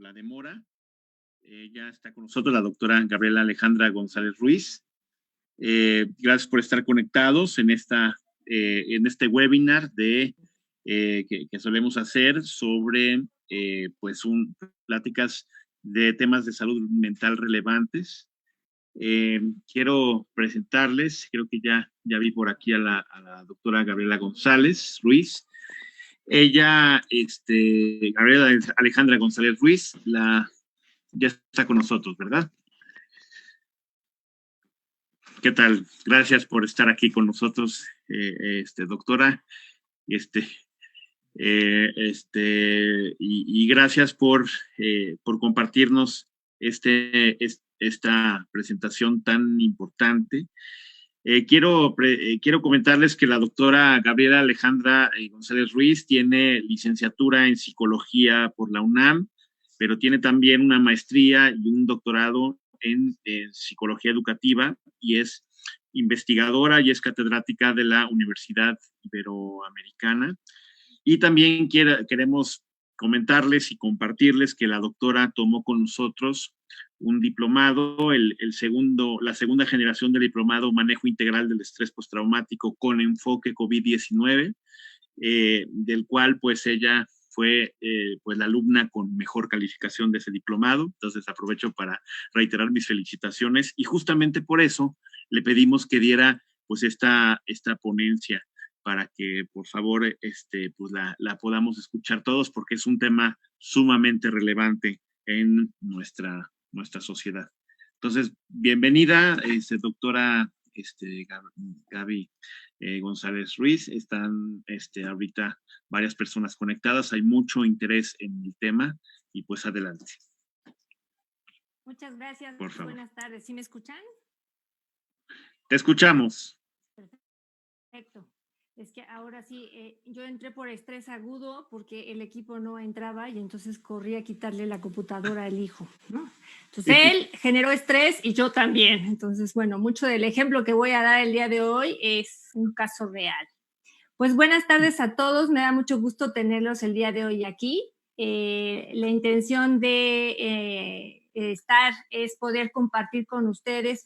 la demora. Ya está con nosotros la doctora Gabriela Alejandra González Ruiz. Gracias por estar conectados en este webinar que solemos hacer sobre pláticas de temas de salud mental relevantes. Quiero presentarles, creo que ya vi por aquí a la doctora Gabriela González Ruiz. Ella, Gabriela Alejandra González Ruiz, ya está con nosotros, ¿verdad? ¿Qué tal? Gracias por estar aquí con nosotros, doctora. Y gracias por compartirnos esta presentación tan importante. Quiero comentarles que la doctora Gabriela Alejandra González Ruiz tiene licenciatura en psicología por la UNAM, pero tiene también una maestría y un doctorado en psicología educativa y es investigadora y es catedrática de la Universidad Iberoamericana. Y también queremos comentarles y compartirles que la doctora tomó con nosotros un diplomado, la segunda generación del diplomado Manejo Integral del Estrés Postraumático con enfoque COVID-19, del cual pues ella fue la alumna con mejor calificación de ese diplomado. Entonces aprovecho para reiterar mis felicitaciones y justamente por eso le pedimos que diera pues esta ponencia para que por favor pues la podamos escuchar todos porque es un tema sumamente relevante en nuestra sociedad. Entonces, bienvenida, doctora Gaby González Ruiz. Están ahorita varias personas conectadas, hay mucho interés en el tema y pues adelante. Muchas gracias. Por favor. Buenas tardes. ¿Sí me escuchan? Te escuchamos. Perfecto. Es que ahora sí, yo entré por estrés agudo porque el equipo no entraba y entonces corrí a quitarle la computadora al hijo, ¿no? Entonces él generó estrés y yo también. Entonces, bueno, mucho del ejemplo que voy a dar el día de hoy es un caso real. Pues buenas tardes a todos, me da mucho gusto tenerlos el día de hoy aquí. La intención de estar es poder compartir con ustedes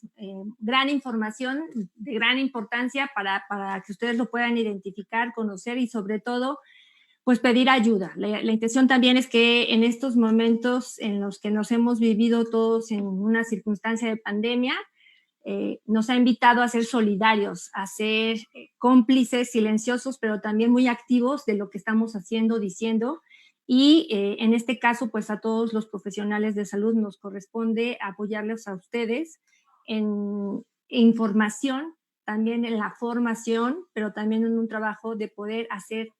gran información de gran importancia para que ustedes lo puedan identificar, conocer y sobre todo pues pedir ayuda. La intención también es que en estos momentos en los que nos hemos vivido todos en una circunstancia de pandemia, nos ha invitado a ser solidarios, a ser cómplices silenciosos, pero también muy activos de lo que estamos haciendo, diciendo. Y en este caso, pues a todos los profesionales de salud nos corresponde apoyarles a ustedes en información, también en la formación, pero también en un trabajo de poder hacer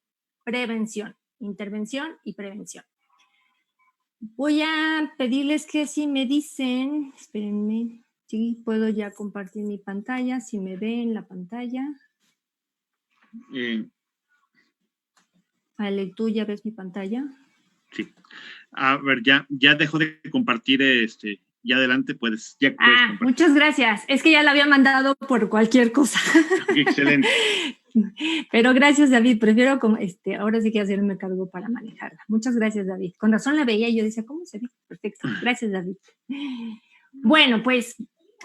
prevención, intervención y prevención. Voy a pedirles que si me dicen, espérenme, sí, puedo ya compartir mi pantalla, si me ven la pantalla. Ale, ¿tú ya ves mi pantalla? Sí. A ver, ya dejó de compartir, ya adelante puedes compartir. Muchas gracias. Es que ya la había mandado por cualquier cosa. Excelente. Pero gracias, David. Prefiero ahora sí que hacerme cargo para manejarla. Muchas gracias, David. Con razón la veía y yo decía, ¿cómo se ve? Perfecto. Gracias, David. Bueno, pues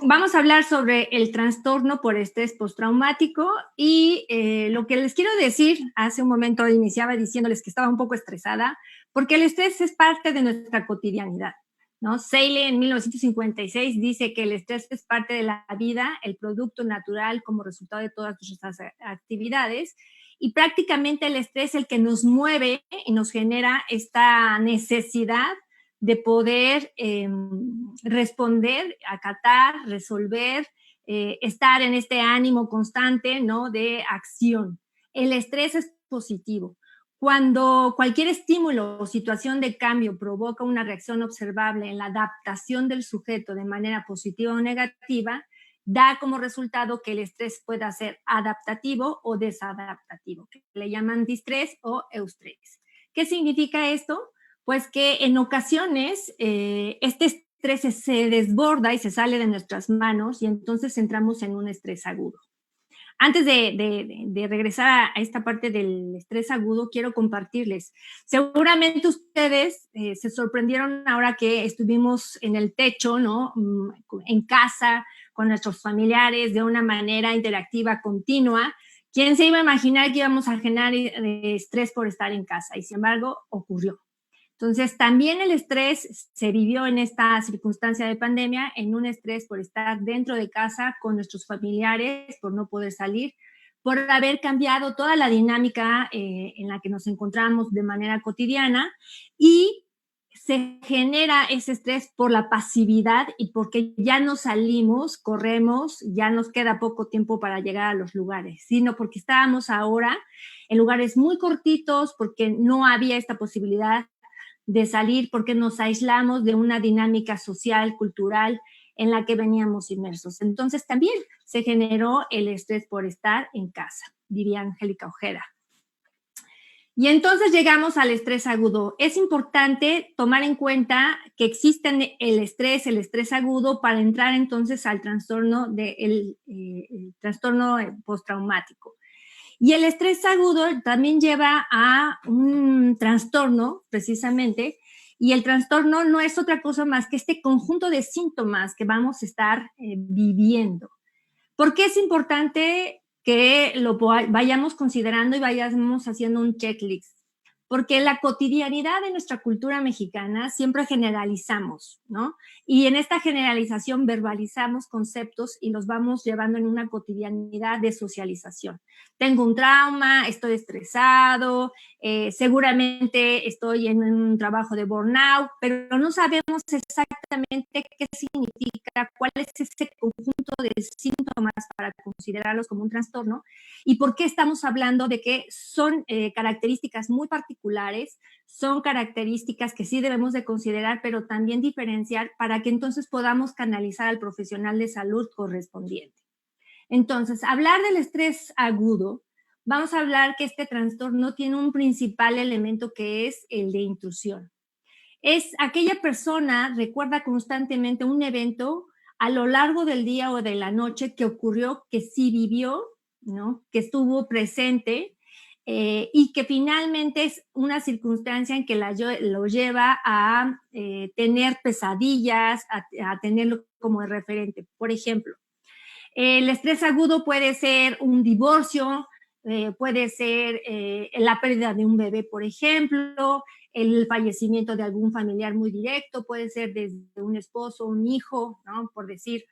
vamos a hablar sobre el trastorno por estrés postraumático y lo que les quiero decir, hace un momento iniciaba diciéndoles que estaba un poco estresada, porque el estrés es parte de nuestra cotidianidad, ¿no? Seyle en 1956 dice que el estrés es parte de la vida, el producto natural como resultado de todas nuestras actividades, y prácticamente el estrés es el que nos mueve y nos genera esta necesidad de poder responder, acatar, resolver, estar en este ánimo constante, ¿no?, de acción. El estrés es positivo. Cuando cualquier estímulo o situación de cambio provoca una reacción observable en la adaptación del sujeto de manera positiva o negativa, da como resultado que el estrés pueda ser adaptativo o desadaptativo, que le llaman distrés o eustrés. ¿Qué significa esto? Pues que en ocasiones este estrés se desborda y se sale de nuestras manos y entonces entramos en un estrés agudo. antes de regresar a esta parte del estrés agudo, quiero compartirles. Seguramente ustedes se sorprendieron ahora que estuvimos en el techo, ¿no? En casa, con nuestros familiares, de una manera interactiva, continua. ¿Quién se iba a imaginar que íbamos a generar estrés por estar en casa? Y sin embargo, ocurrió. Entonces, también el estrés se vivió en esta circunstancia de pandemia, en un estrés por estar dentro de casa con nuestros familiares, por no poder salir, por haber cambiado toda la dinámica en la que nos encontramos de manera cotidiana, y se genera ese estrés por la pasividad y porque ya no salimos, corremos, ya nos queda poco tiempo para llegar a los lugares, sino porque estábamos ahora en lugares muy cortitos, porque no había esta posibilidad de salir, porque nos aislamos de una dinámica social, cultural en la que veníamos inmersos. Entonces también se generó el estrés por estar en casa, diría Angélica Ojeda. Y entonces llegamos al estrés agudo. Es importante tomar en cuenta que existe el estrés agudo, para entrar entonces al trastorno, el trastorno postraumático. Y el estrés agudo también lleva a un trastorno, precisamente, y el trastorno no es otra cosa más que este conjunto de síntomas que vamos a estar viviendo. ¿Por qué es importante que lo vayamos considerando y vayamos haciendo un checklist? Porque en la cotidianidad de nuestra cultura mexicana siempre generalizamos, ¿no? Y en esta generalización verbalizamos conceptos y los vamos llevando en una cotidianidad de socialización. Tengo un trauma, estoy estresado, seguramente estoy en un trabajo de burnout, pero no sabemos exactamente qué significa, cuál es ese conjunto de síntomas para considerarlos como un trastorno y por qué estamos hablando de que son características muy particulares, son características que sí debemos de considerar, pero también diferenciar para que entonces podamos canalizar al profesional de salud correspondiente. Entonces, hablar del estrés agudo, vamos a hablar que este trastorno tiene un principal elemento que es el de intrusión. Es aquella persona recuerda constantemente un evento a lo largo del día o de la noche que ocurrió, que sí vivió, ¿no? Que estuvo presente y que finalmente es una circunstancia en que lo lleva a tener pesadillas, a tenerlo como referente. Por ejemplo, el estrés agudo puede ser un divorcio, puede ser la pérdida de un bebé, por ejemplo, el fallecimiento de algún familiar muy directo, puede ser desde un esposo, un hijo, ¿no? Por decir,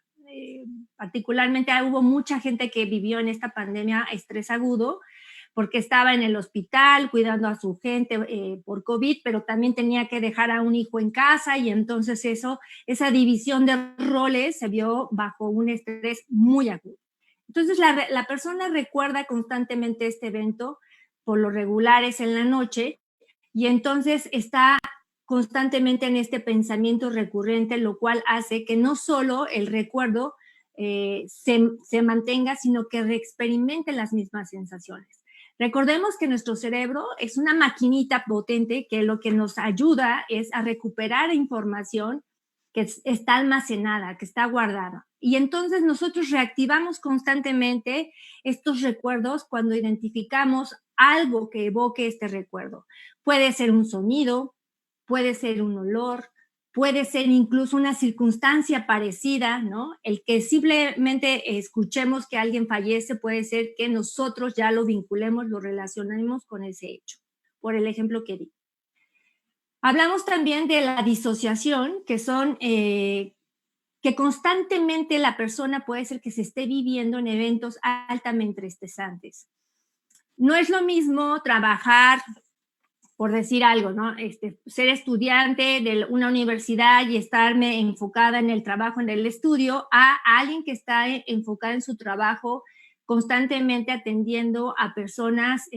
particularmente hubo mucha gente que vivió en esta pandemia estrés agudo, porque estaba en el hospital cuidando a su gente por COVID, pero también tenía que dejar a un hijo en casa y entonces esa división de roles se vio bajo un estrés muy agudo. Entonces la persona recuerda constantemente este evento, por lo regular es en la noche, y entonces está constantemente en este pensamiento recurrente, lo cual hace que no solo el recuerdo se mantenga, sino que reexperimente las mismas sensaciones. Recordemos que nuestro cerebro es una maquinita potente que lo que nos ayuda es a recuperar información que está almacenada, que está guardada. Y entonces nosotros reactivamos constantemente estos recuerdos cuando identificamos algo que evoque este recuerdo. Puede ser un sonido, puede ser un olor, puede ser incluso una circunstancia parecida, ¿no? El que simplemente escuchemos que alguien fallece puede ser que nosotros ya lo vinculemos, lo relacionemos con ese hecho, por el ejemplo que di. Hablamos también de la disociación, que son que constantemente la persona puede ser que se esté viviendo en eventos altamente estresantes. No es lo mismo trabajar, por decir algo, ¿no? Ser estudiante de una universidad y estarme enfocada en el trabajo, en el estudio, a alguien que está enfocada en su trabajo, constantemente atendiendo a personas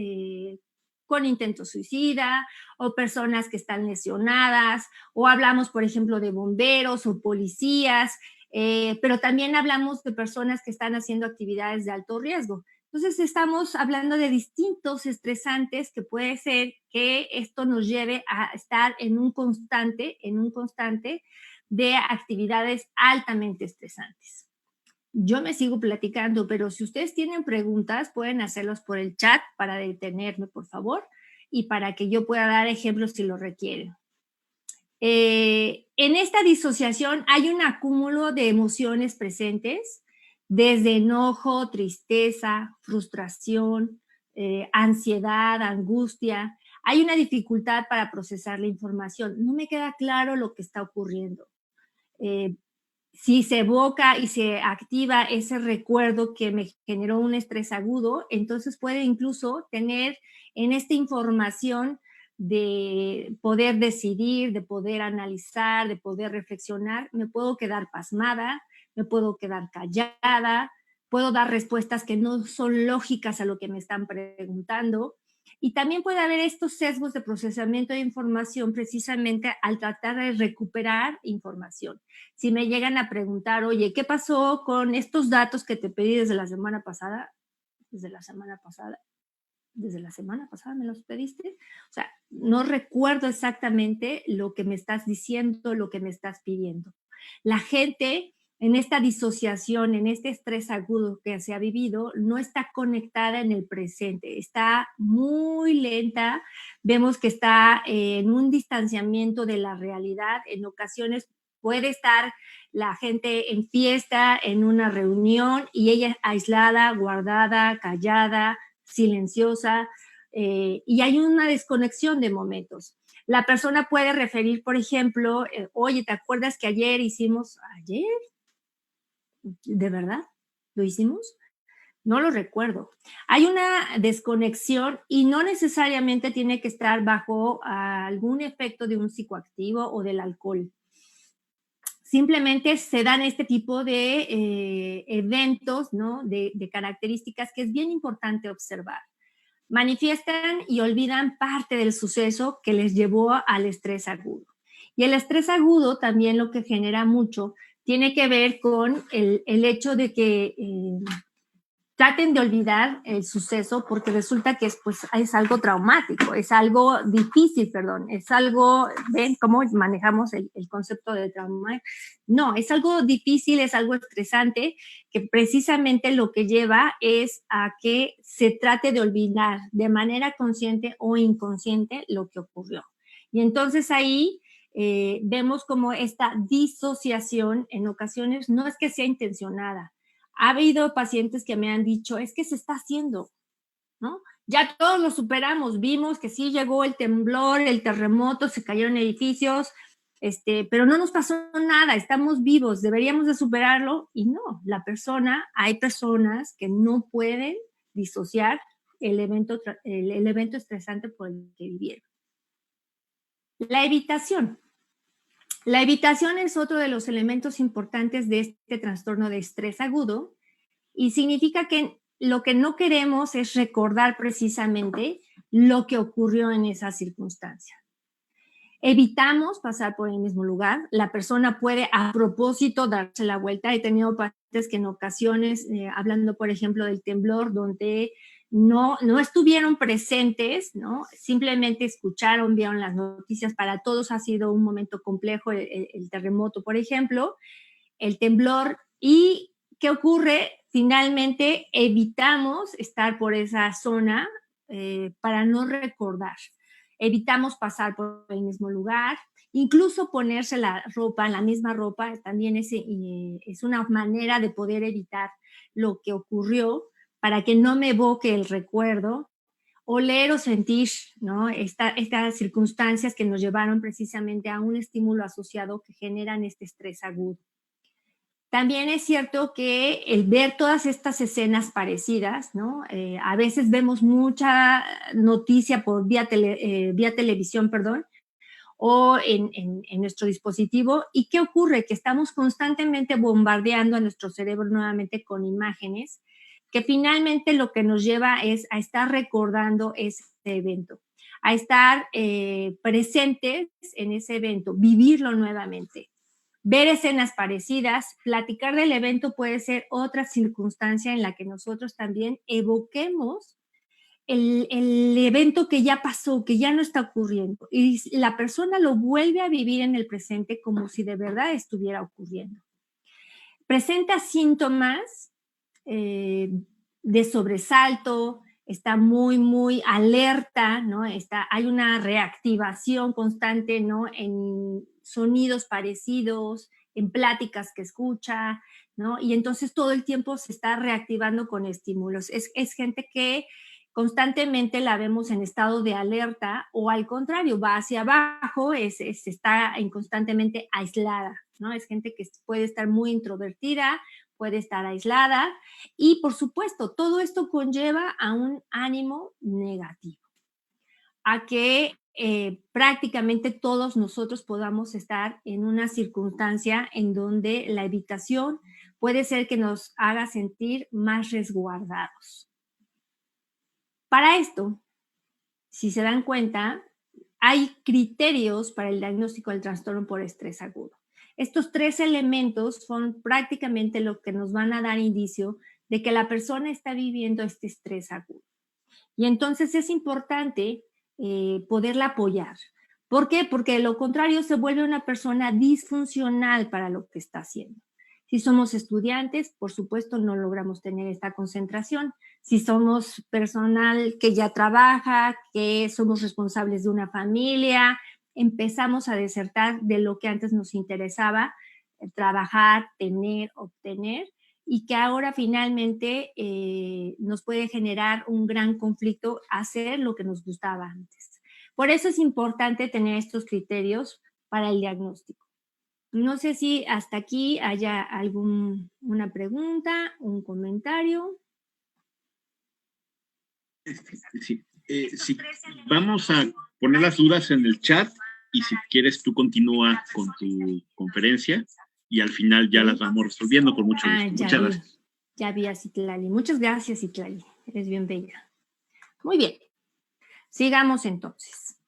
con intento suicida o personas que están lesionadas, o hablamos, por ejemplo, de bomberos o policías, pero también hablamos de personas que están haciendo actividades de alto riesgo. Entonces estamos hablando de distintos estresantes que puede ser que esto nos lleve a estar en un constante de actividades altamente estresantes. Yo me sigo platicando, pero si ustedes tienen preguntas, pueden hacerlos por el chat para detenerme, por favor, y para que yo pueda dar ejemplos si lo requieren. En esta disociación hay un acúmulo de emociones presentes, desde enojo, tristeza, frustración, ansiedad, angustia. Hay una dificultad para procesar la información. No me queda claro lo que está ocurriendo. Si se evoca y se activa ese recuerdo que me generó un estrés agudo, entonces puede incluso tener en esta información de poder decidir, de poder analizar, de poder reflexionar, me puedo quedar pasmada, me puedo quedar callada, puedo dar respuestas que no son lógicas a lo que me están preguntando. Y también puede haber estos sesgos de procesamiento de información precisamente al tratar de recuperar información. Si me llegan a preguntar, oye, ¿qué pasó con estos datos que te pedí desde la semana pasada? Desde la semana pasada. Desde la semana pasada me los pediste. O sea, no recuerdo exactamente lo que me estás diciendo, lo que me estás pidiendo. La gente en esta disociación, en este estrés agudo que se ha vivido, no está conectada en el presente, está muy lenta, vemos que está en un distanciamiento de la realidad, en ocasiones puede estar la gente en fiesta, en una reunión, y ella aislada, guardada, callada, silenciosa, y hay una desconexión de momentos. La persona puede referir, por ejemplo, oye, ¿te acuerdas que ayer hicimos? ¿Ayer? ¿De verdad? ¿Lo hicimos? No lo recuerdo. Hay una desconexión y no necesariamente tiene que estar bajo algún efecto de un psicoactivo o del alcohol. Simplemente se dan este tipo de eventos, ¿no? De características que es bien importante observar. Manifiestan y olvidan parte del suceso que les llevó al estrés agudo. Y el estrés agudo también lo que genera mucho tiene que ver con el hecho de que traten de olvidar el suceso porque resulta que es algo traumático, es algo difícil, perdón, es algo, ¿ven cómo manejamos el concepto de trauma? No, es algo difícil, es algo estresante, que precisamente lo que lleva es a que se trate de olvidar de manera consciente o inconsciente lo que ocurrió. Y entonces ahí vemos como esta disociación en ocasiones no es que sea intencionada. Ha habido pacientes que me han dicho, es que se está haciendo, ¿no? Ya todos lo superamos, vimos que sí llegó el temblor, el terremoto, se cayeron edificios, pero no nos pasó nada, estamos vivos, deberíamos de superarlo, y no, hay personas que no pueden disociar el evento estresante por el que vivieron. La evitación. La evitación es otro de los elementos importantes de este trastorno de estrés agudo y significa que lo que no queremos es recordar precisamente lo que ocurrió en esa circunstancia. Evitamos pasar por el mismo lugar. La persona puede a propósito darse la vuelta. He tenido pacientes que en ocasiones, hablando por ejemplo del temblor, donde no estuvieron presentes, ¿no? Simplemente escucharon, vieron las noticias. Para todos ha sido un momento complejo el terremoto, por ejemplo, el temblor. ¿Y qué ocurre? Finalmente evitamos estar por esa zona para no recordar. Evitamos pasar por el mismo lugar, incluso ponerse la misma ropa, también es una manera de poder evitar lo que ocurrió para que no me evoque el recuerdo. Oler o sentir, ¿no? Estas circunstancias que nos llevaron precisamente a un estímulo asociado que generan este estrés agudo. También es cierto que el ver todas estas escenas parecidas, ¿no? A veces vemos mucha noticia por vía televisión, perdón, o en nuestro dispositivo. ¿Y qué ocurre? Que estamos constantemente bombardeando a nuestro cerebro nuevamente con imágenes, que finalmente lo que nos lleva es a estar recordando ese evento, a estar presentes en ese evento, vivirlo nuevamente. Ver escenas parecidas, platicar del evento puede ser otra circunstancia en la que nosotros también evoquemos el evento que ya pasó, que ya no está ocurriendo, y la persona lo vuelve a vivir en el presente como si de verdad estuviera ocurriendo. presenta síntomas de sobresalto, está muy alerta, ¿no? Hay una reactivación constante, ¿no? En sonidos parecidos, en pláticas que escucha, ¿no? Y entonces todo el tiempo se está reactivando con estímulos. Es gente que constantemente la vemos en estado de alerta o al contrario, va hacia abajo, está constantemente aislada, ¿no? Es gente que puede estar muy introvertida, puede estar aislada y, por supuesto, todo esto conlleva a un ánimo negativo, a que prácticamente todos nosotros podamos estar en una circunstancia en donde la evitación puede ser que nos haga sentir más resguardados. Para esto, si se dan cuenta, hay criterios para el diagnóstico del trastorno por estrés agudo. Estos 3 elementos son prácticamente lo que nos van a dar indicio de que la persona está viviendo este estrés agudo. Y entonces es importante poderla apoyar. ¿Por qué? Porque de lo contrario se vuelve una persona disfuncional para lo que está haciendo. Si somos estudiantes, por supuesto, no logramos tener esta concentración. Si somos personal que ya trabaja, que somos responsables de una familia, empezamos a desertar de lo que antes nos interesaba, trabajar, tener, obtener, y que ahora finalmente nos puede generar un gran conflicto hacer lo que nos gustaba antes. Por eso es importante tener estos criterios para el diagnóstico. No sé si hasta aquí haya una pregunta, un comentario. Sí. Sí. Vamos a poner las dudas en el chat y si quieres tú continúa con tu conferencia y al final ya las vamos resolviendo con mucho gusto. Muchas gracias. Ya vi a Citlali. Muchas gracias, Citlali. Eres bien bella. Muy bien. Sigamos entonces.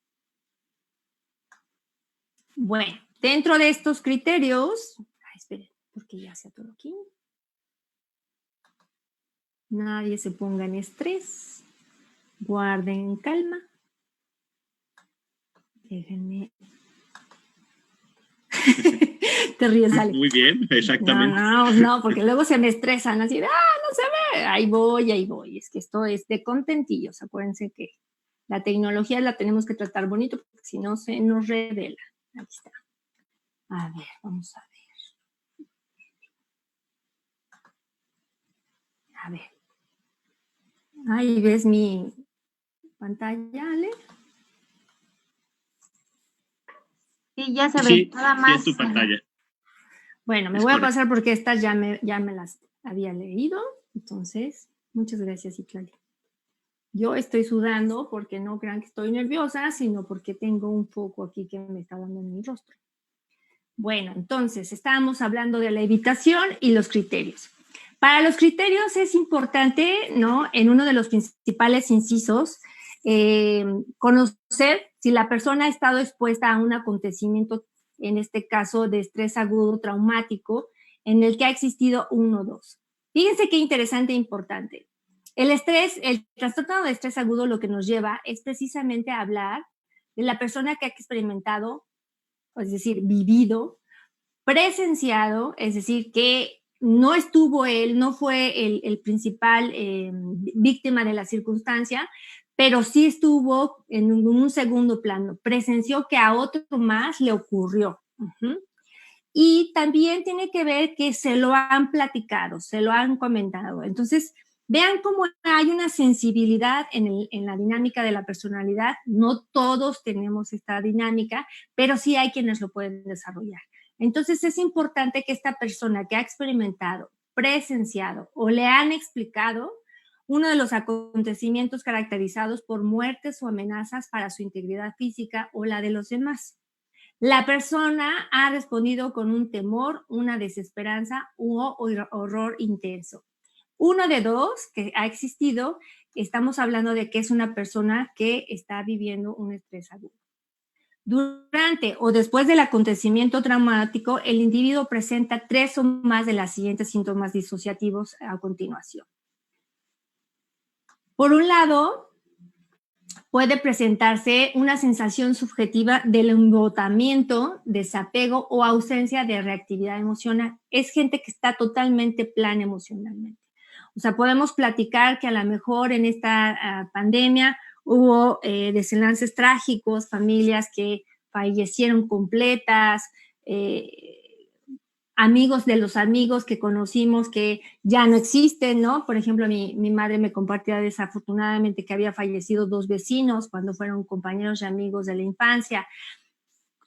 Bueno, dentro de estos criterios, esperen, porque ya se atoró aquí. Nadie se ponga en estrés. Guarden calma. Déjenme. Te ríes, Ale. Muy bien, exactamente. No, porque luego se me estresan así, no se ve. Ahí voy. Es que esto es de contentillos. Acuérdense que la tecnología la tenemos que tratar bonito, porque si no se nos revela. Aquí está. A ver, vamos a ver. A ver. Ahí ves mi pantalla, Ale. Sí, ya se ve. Nada más. Sí, es tu pantalla. Bueno, me voy a pasar porque estas ya me las había leído. Entonces, muchas gracias, Citlali. Yo estoy sudando porque no crean que estoy nerviosa, sino porque tengo un foco aquí que me está dando en mi rostro. Bueno, entonces, estábamos hablando de la evitación y los criterios. Para los criterios es importante, ¿no? En uno de los principales incisos, conocer si la persona ha estado expuesta a un acontecimiento, en este caso de estrés agudo traumático, en el que ha existido 1 o 2. Fíjense qué interesante e importante. El trastorno de estrés agudo lo que nos lleva es precisamente a hablar de la persona que ha experimentado, es decir, vivido, presenciado, es decir, que no estuvo él, no fue el principal víctima de la circunstancia, pero sí estuvo en un segundo plano, presenció que a otro más le ocurrió. Y también tiene que ver que se lo han platicado, se lo han comentado. Entonces, vean cómo hay una sensibilidad en la dinámica de la personalidad. No todos tenemos esta dinámica, pero sí hay quienes lo pueden desarrollar. Entonces, es importante que esta persona que ha experimentado, presenciado o le han explicado uno de los acontecimientos caracterizados por muertes o amenazas para su integridad física o la de los demás. La persona ha respondido con un temor, una desesperanza u horror intenso. 1 de 2 que ha existido, estamos hablando de que es una persona que está viviendo un estrés agudo. Durante o después del acontecimiento traumático, el individuo presenta 3 o más de los siguientes síntomas disociativos a continuación. Por un lado, puede presentarse una sensación subjetiva del embotamiento, desapego o ausencia de reactividad emocional. Es gente que está totalmente plana emocionalmente. O sea, podemos platicar que a lo mejor en esta pandemia hubo desenlaces trágicos, familias que fallecieron completas, amigos de los amigos que conocimos que ya no existen, ¿no? Por ejemplo, mi madre me compartía desafortunadamente que había fallecido 2 vecinos cuando fueron compañeros y amigos de la infancia.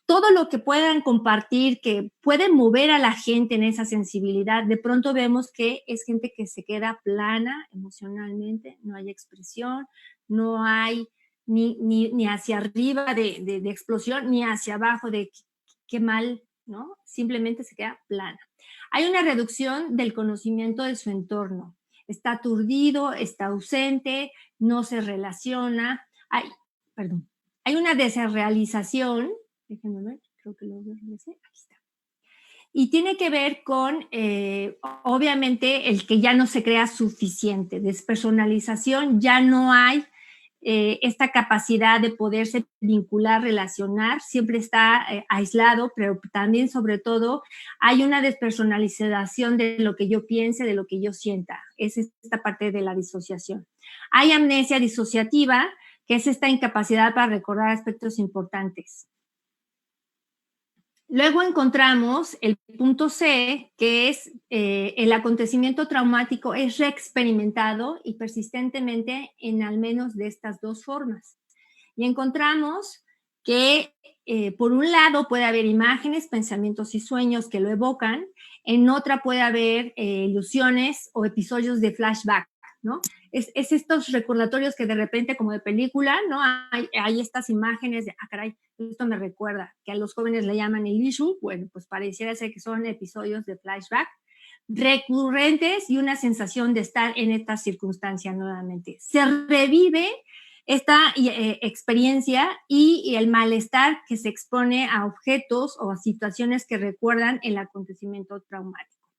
Todo lo que puedan compartir, que puede mover a la gente en esa sensibilidad, de pronto vemos que es gente que se queda plana emocionalmente, no hay expresión, no hay ni hacia arriba de explosión, ni hacia abajo de qué mal, ¿no? Simplemente se queda plana. Hay una reducción del conocimiento de su entorno. Está aturdido, está ausente, no se relaciona. Hay una desrealización. Déjenme ver, creo que lo regresé. Aquí está. Y tiene que ver con, obviamente, el que ya no se crea suficiente. Despersonalización, ya no hay esta capacidad de poderse vincular, relacionar, siempre está aislado, pero también, sobre todo, hay una despersonalización de lo que yo piense, de lo que yo sienta. Es esta parte de la disociación. Hay amnesia disociativa, que es esta incapacidad para recordar aspectos importantes. Luego encontramos el punto C, que es el acontecimiento traumático es reexperimentado y persistentemente en al menos de estas 2 formas. Y encontramos que por un lado puede haber imágenes, pensamientos y sueños que lo evocan, en otra puede haber ilusiones o episodios de flashback, ¿no? Es estos recordatorios que de repente, como de película, ¿no? Hay estas imágenes de, caray, esto me recuerda, que a los jóvenes le llaman el issue, bueno, pues pareciera ser que son episodios de flashback recurrentes y una sensación de estar en esta circunstancia nuevamente. Se revive esta experiencia y el malestar que se expone a objetos o a situaciones que recuerdan el acontecimiento traumático.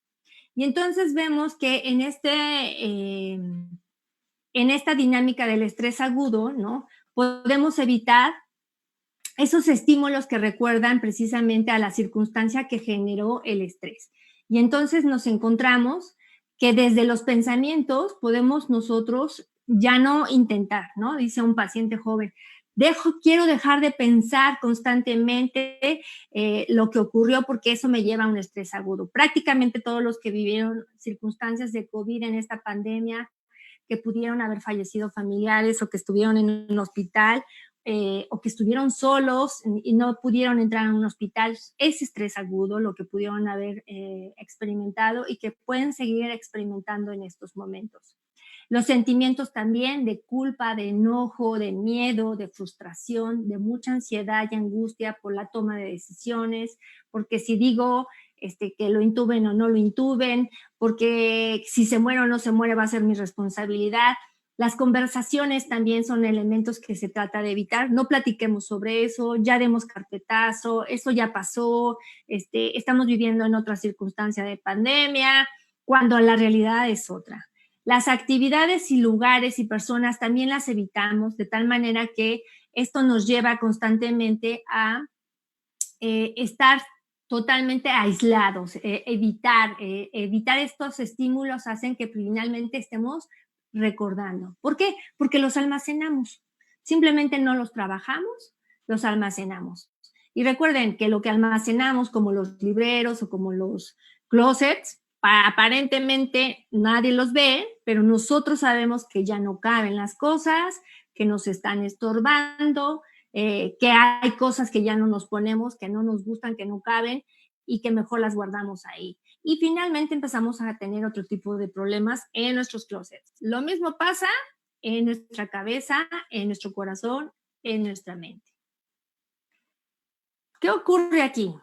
Y entonces vemos que en esta dinámica del estrés agudo, ¿no? Podemos evitar esos estímulos que recuerdan precisamente a la circunstancia que generó el estrés. Y entonces nos encontramos que desde los pensamientos podemos nosotros ya no intentar, ¿no? Dice un paciente joven, quiero dejar de pensar constantemente lo que ocurrió porque eso me lleva a un estrés agudo. Prácticamente todos los que vivieron circunstancias de COVID en esta pandemia, que pudieron haber fallecido familiares o que estuvieron en un hospital o que estuvieron solos y no pudieron entrar a un hospital, es estrés agudo lo que pudieron haber experimentado y que pueden seguir experimentando en estos momentos. Los sentimientos también de culpa, de enojo, de miedo, de frustración, de mucha ansiedad y angustia por la toma de decisiones, porque si digo que lo intuben o no lo intuben, porque si se muere o no se muere va a ser mi responsabilidad. Las conversaciones también son elementos que se trata de evitar. No platiquemos sobre eso, ya demos carpetazo, eso ya pasó, estamos viviendo en otra circunstancia de pandemia, cuando la realidad es otra. Las actividades y lugares y personas también las evitamos de tal manera que esto nos lleva constantemente a estar totalmente aislados, evitar estos estímulos hacen que finalmente estemos recordando. ¿Por qué? Porque los almacenamos. Simplemente no los trabajamos, los almacenamos. Y recuerden que lo que almacenamos, como los libreros o como los closets, aparentemente nadie los ve, pero nosotros sabemos que ya no caben las cosas, que nos están estorbando, que hay cosas que ya no nos ponemos, que no nos gustan, que no caben y que mejor las guardamos ahí. Y finalmente empezamos a tener otro tipo de problemas en nuestros closets. Lo mismo pasa en nuestra cabeza, en nuestro corazón, en nuestra mente. ¿Qué ocurre aquí?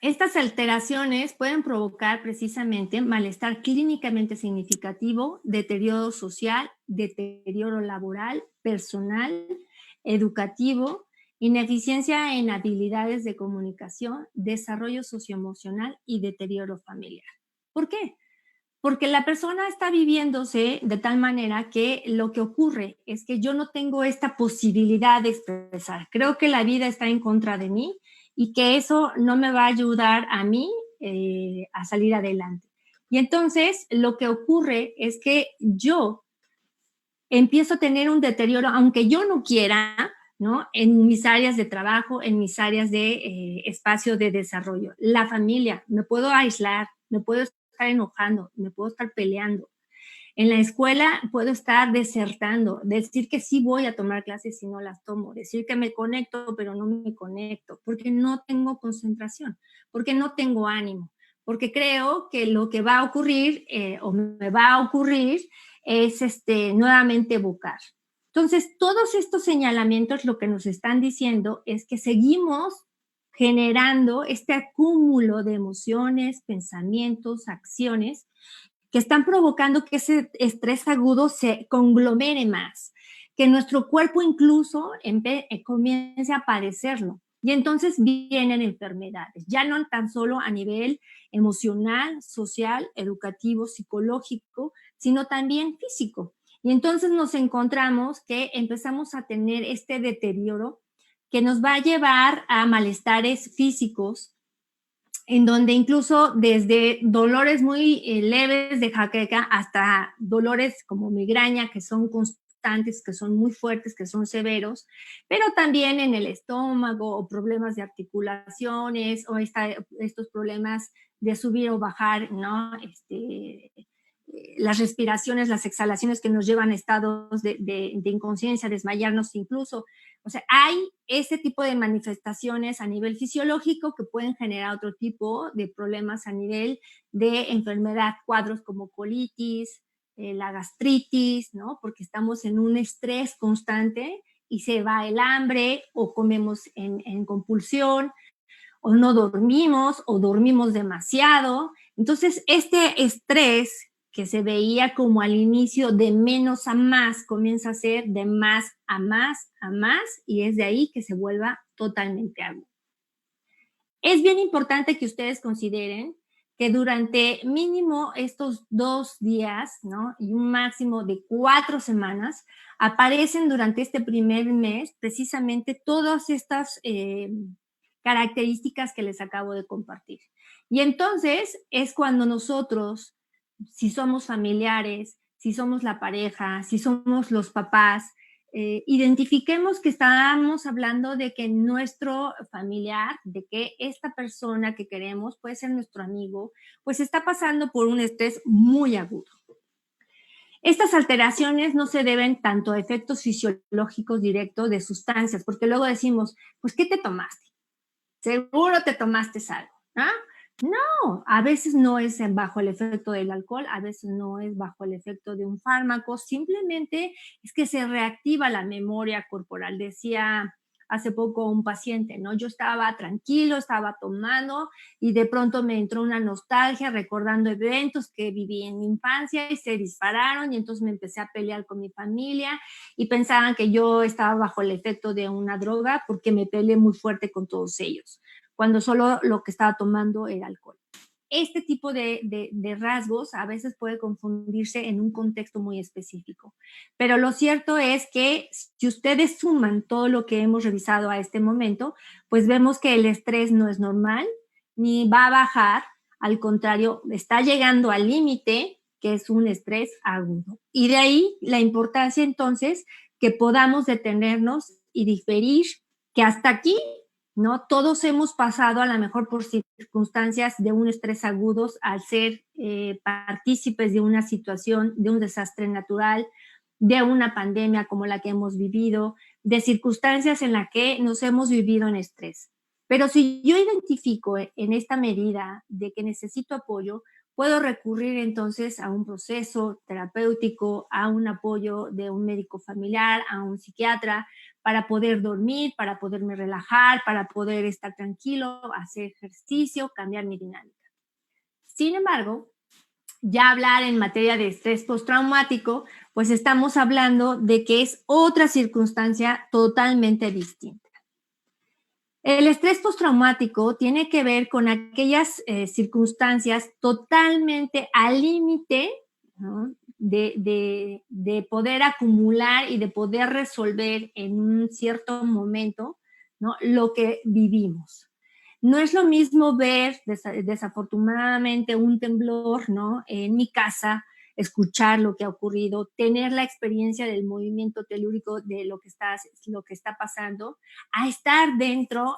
Estas alteraciones pueden provocar precisamente malestar clínicamente significativo, deterioro social, deterioro laboral, personal, educativo, ineficiencia en habilidades de comunicación, desarrollo socioemocional y deterioro familiar. ¿Por qué? porque la persona está viviéndose de tal manera que lo que ocurre es que yo no tengo esta posibilidad de expresar. Creo que la vida está en contra de mí y que eso no me va a ayudar a mí a salir adelante. Y entonces lo que ocurre es que yo empiezo a tener un deterioro, aunque yo no quiera, ¿no? En mis áreas de trabajo, en mis áreas de espacio de desarrollo. La familia, me puedo aislar, me puedo estar enojando, me puedo estar peleando. En la escuela puedo estar desertando, decir que sí voy a tomar clases y no las tomo, decir que me conecto pero no me conecto, porque no tengo concentración, porque no tengo ánimo, porque creo que lo que va a ocurrir o me va a ocurrir es nuevamente evocar. Entonces, todos estos señalamientos lo que nos están diciendo es que seguimos generando este acúmulo de emociones, pensamientos, acciones que están provocando que ese estrés agudo se conglomere más, que nuestro cuerpo incluso comience a padecerlo. Y entonces vienen enfermedades, ya no tan solo a nivel emocional, social, educativo, psicológico, sino también físico. Y entonces nos encontramos que empezamos a tener este deterioro que nos va a llevar a malestares físicos, en donde incluso desde dolores muy leves de jaqueca hasta dolores como migraña, que son constantes, que son muy fuertes, que son severos, pero también en el estómago o problemas de articulaciones o estos problemas de subir o bajar, ¿no? Las respiraciones, las exhalaciones que nos llevan a estados de inconsciencia, desmayarnos incluso. O sea, hay ese tipo de manifestaciones a nivel fisiológico que pueden generar otro tipo de problemas a nivel de enfermedad, cuadros como colitis, la gastritis, ¿no? Porque estamos en un estrés constante y se va el hambre o comemos en compulsión o no dormimos o dormimos demasiado. Entonces, este estrés que se veía como al inicio de menos a más, comienza a ser de más a más a más, y es de ahí que se vuelva totalmente agudo. Es bien importante que ustedes consideren que durante mínimo estos 2 días, ¿no? Y un máximo de 4 semanas, aparecen durante este primer mes precisamente todas estas características que les acabo de compartir. Y entonces es cuando nosotros, si somos familiares, si somos la pareja, si somos los papás, identifiquemos que estamos hablando de que nuestro familiar, de que esta persona que queremos, puede ser nuestro amigo, pues está pasando por un estrés muy agudo. Estas alteraciones no se deben tanto a efectos fisiológicos directos de sustancias, porque luego decimos, pues, ¿qué te tomaste? Seguro te tomaste algo, ¿ah? No, a veces no es bajo el efecto del alcohol, a veces no es bajo el efecto de un fármaco, simplemente es que se reactiva la memoria corporal. Decía hace poco un paciente, ¿no? Yo estaba tranquilo, estaba tomando y de pronto me entró una nostalgia recordando eventos que viví en mi infancia y se dispararon y entonces me empecé a pelear con mi familia y pensaban que yo estaba bajo el efecto de una droga porque me peleé muy fuerte con todos ellos, cuando solo lo que estaba tomando era alcohol. Este tipo de rasgos a veces puede confundirse en un contexto muy específico, pero lo cierto es que si ustedes suman todo lo que hemos revisado a este momento, pues vemos que el estrés no es normal, ni va a bajar, al contrario, está llegando al límite, que es un estrés agudo. Y de ahí la importancia entonces que podamos detenernos y diferir que hasta aquí, ¿no? Todos hemos pasado a lo mejor por circunstancias de un estrés agudo al ser partícipes de una situación, de un desastre natural, de una pandemia como la que hemos vivido, de circunstancias en las que nos hemos vivido en estrés. Pero si yo identifico en esta medida de que necesito apoyo, puedo recurrir entonces a un proceso terapéutico, a un apoyo de un médico familiar, a un psiquiatra, para poder dormir, para poderme relajar, para poder estar tranquilo, hacer ejercicio, cambiar mi dinámica. Sin embargo, ya hablar en materia de estrés postraumático, pues estamos hablando de que es otra circunstancia totalmente distinta. El estrés postraumático tiene que ver con aquellas circunstancias totalmente al límite, ¿no?, de poder acumular y de poder resolver en un cierto momento, ¿no?, lo que vivimos. No es lo mismo ver desafortunadamente un temblor, ¿no?, en mi casa, escuchar lo que ha ocurrido, tener la experiencia del movimiento telúrico de lo que está pasando, a estar dentro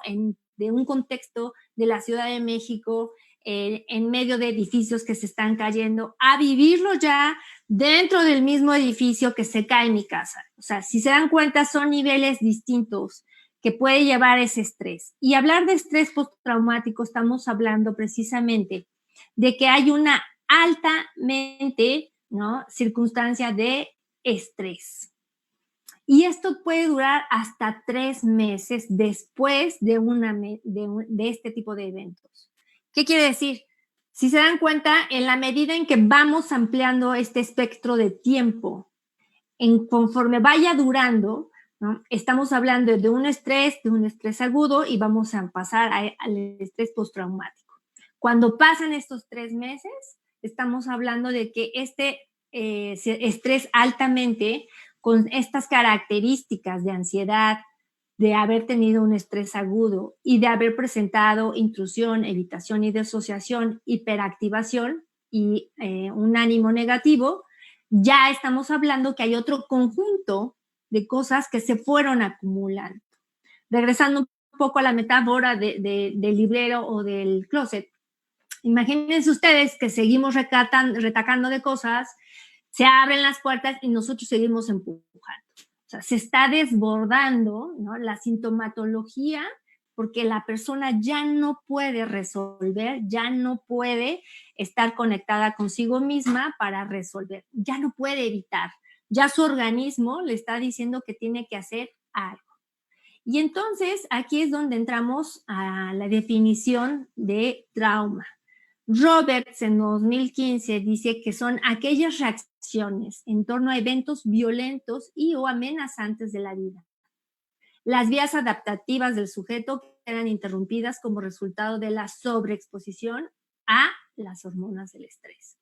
de un contexto de la Ciudad de México, en medio de edificios que se están cayendo, a vivirlo ya dentro del mismo edificio que se cae en mi casa. O sea, si se dan cuenta, son niveles distintos que puede llevar ese estrés. Y hablar de estrés postraumático, estamos hablando precisamente de que hay una altamente, ¿no?, circunstancia de estrés. Y esto puede durar hasta 3 meses después de este tipo de eventos. ¿Qué quiere decir? Si se dan cuenta, en la medida en que vamos ampliando este espectro de tiempo, conforme vaya durando, ¿no?, estamos hablando de un estrés agudo y vamos a pasar al estrés postraumático. Cuando pasan estos 3 meses, estamos hablando de que este estrés altamente, con estas características de ansiedad, de haber tenido un estrés agudo y de haber presentado intrusión, evitación y disociación, hiperactivación y un ánimo negativo, ya estamos hablando que hay otro conjunto de cosas que se fueron acumulando. Regresando un poco a la metáfora del librero o del closet, imagínense ustedes que seguimos retacando de cosas, se abren las puertas y nosotros seguimos empujando. O sea, se está desbordando, ¿no?, la sintomatología, porque la persona ya no puede resolver, ya no puede estar conectada consigo misma para resolver, ya no puede evitar, ya su organismo le está diciendo que tiene que hacer algo. Y entonces aquí es donde entramos a la definición de trauma. Roberts en 2015 dice que son aquellas reacciones en torno a eventos violentos y o amenazantes de la vida. Las vías adaptativas del sujeto quedan interrumpidas como resultado de la sobreexposición a las hormonas del estrés.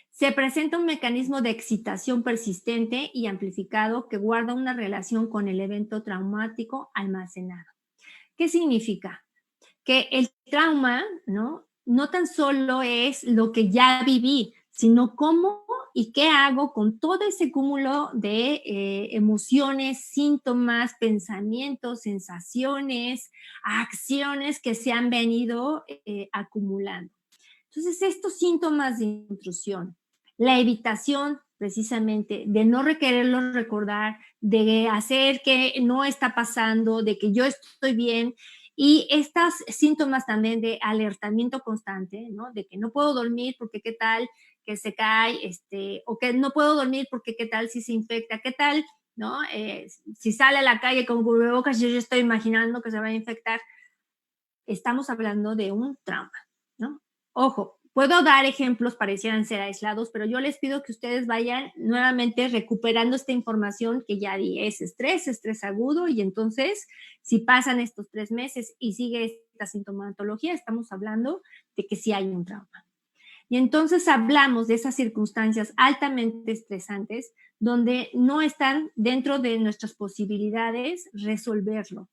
Se presenta un mecanismo de excitación persistente y amplificado que guarda una relación con el evento traumático almacenado. ¿Qué significa? Que el trauma, no tan solo es lo que ya viví, sino cómo y qué hago con todo ese cúmulo de emociones, síntomas, pensamientos, sensaciones, acciones que se han venido acumulando. Entonces, estos síntomas de intrusión, la evitación precisamente de no quererlos recordar, de hacer que no está pasando, de que yo estoy bien, y estos síntomas también de alertamiento constante, ¿no?, de que no puedo dormir porque qué tal que se cae, o que no puedo dormir porque qué tal si se infecta, qué tal, ¿no?, si sale a la calle con cubrebocas, yo ya estoy imaginando que se va a infectar. Estamos hablando de un trauma, ¿no? Ojo, puedo dar ejemplos, parecieran ser aislados, pero yo les pido que ustedes vayan nuevamente recuperando esta información que ya di. Es estrés agudo, y entonces, si pasan estos 3 meses y sigue esta sintomatología, estamos hablando de que sí hay un trauma. Y entonces hablamos de esas circunstancias altamente estresantes donde no están dentro de nuestras posibilidades resolverlo,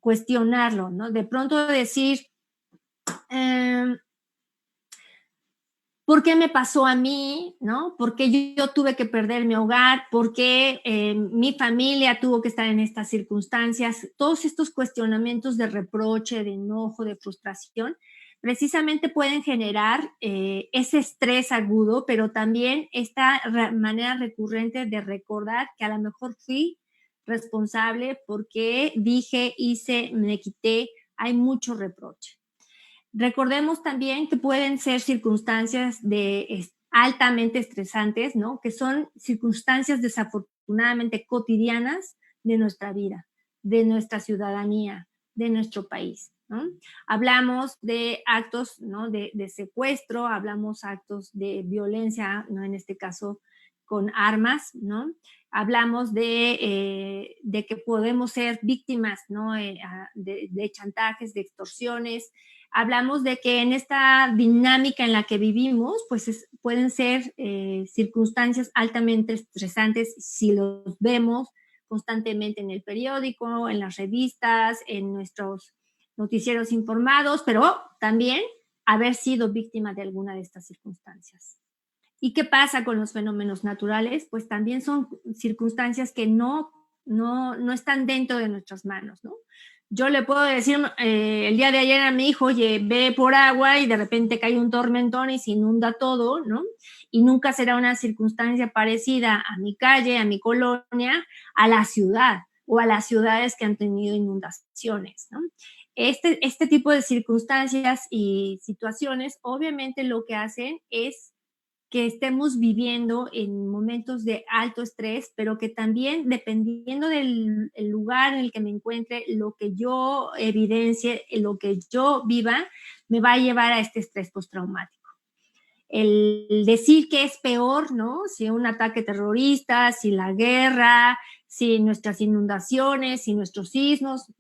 cuestionarlo, ¿no? De pronto decir, ¿por qué me pasó a mí? ¿No? ¿Por qué yo tuve que perder mi hogar? ¿Por qué mi familia tuvo que estar en estas circunstancias? Todos estos cuestionamientos de reproche, de enojo, de frustración, precisamente pueden generar ese estrés agudo, pero también esta manera recurrente de recordar que a lo mejor fui responsable porque dije, hice, me quité, hay mucho reproche. Recordemos también que pueden ser circunstancias altamente estresantes, ¿no?, que son circunstancias desafortunadamente cotidianas de nuestra vida, de nuestra ciudadanía, de nuestro país, ¿no? Hablamos de actos, ¿no?, de secuestro, hablamos actos de violencia, ¿no?, en este caso con armas, ¿no? Hablamos de que podemos ser víctimas, ¿no? De chantajes, de extorsiones. Hablamos de que en esta dinámica en la que vivimos, pues pueden ser circunstancias altamente estresantes si los vemos constantemente en el periódico, en las revistas, en nuestros noticieros informados, pero también haber sido víctima de alguna de estas circunstancias. ¿Y qué pasa con los fenómenos naturales? Pues también son circunstancias que no están dentro de nuestras manos, ¿no? Yo le puedo decir el día de ayer a mi hijo, oye, ve por agua y de repente cae un tormentón y se inunda todo, ¿no? Y nunca será una circunstancia parecida a mi calle, a mi colonia, a la ciudad o a las ciudades que han tenido inundaciones, ¿no? Este tipo de circunstancias y situaciones obviamente lo que hacen es que estemos viviendo en momentos de alto estrés, pero que también, dependiendo del lugar en el que me encuentre, lo que yo evidencie, lo que yo viva, me va a llevar a este estrés postraumático. El decir que es peor, ¿no? Si un ataque terrorista, si la guerra, si nuestras inundaciones, si nuestros sismos,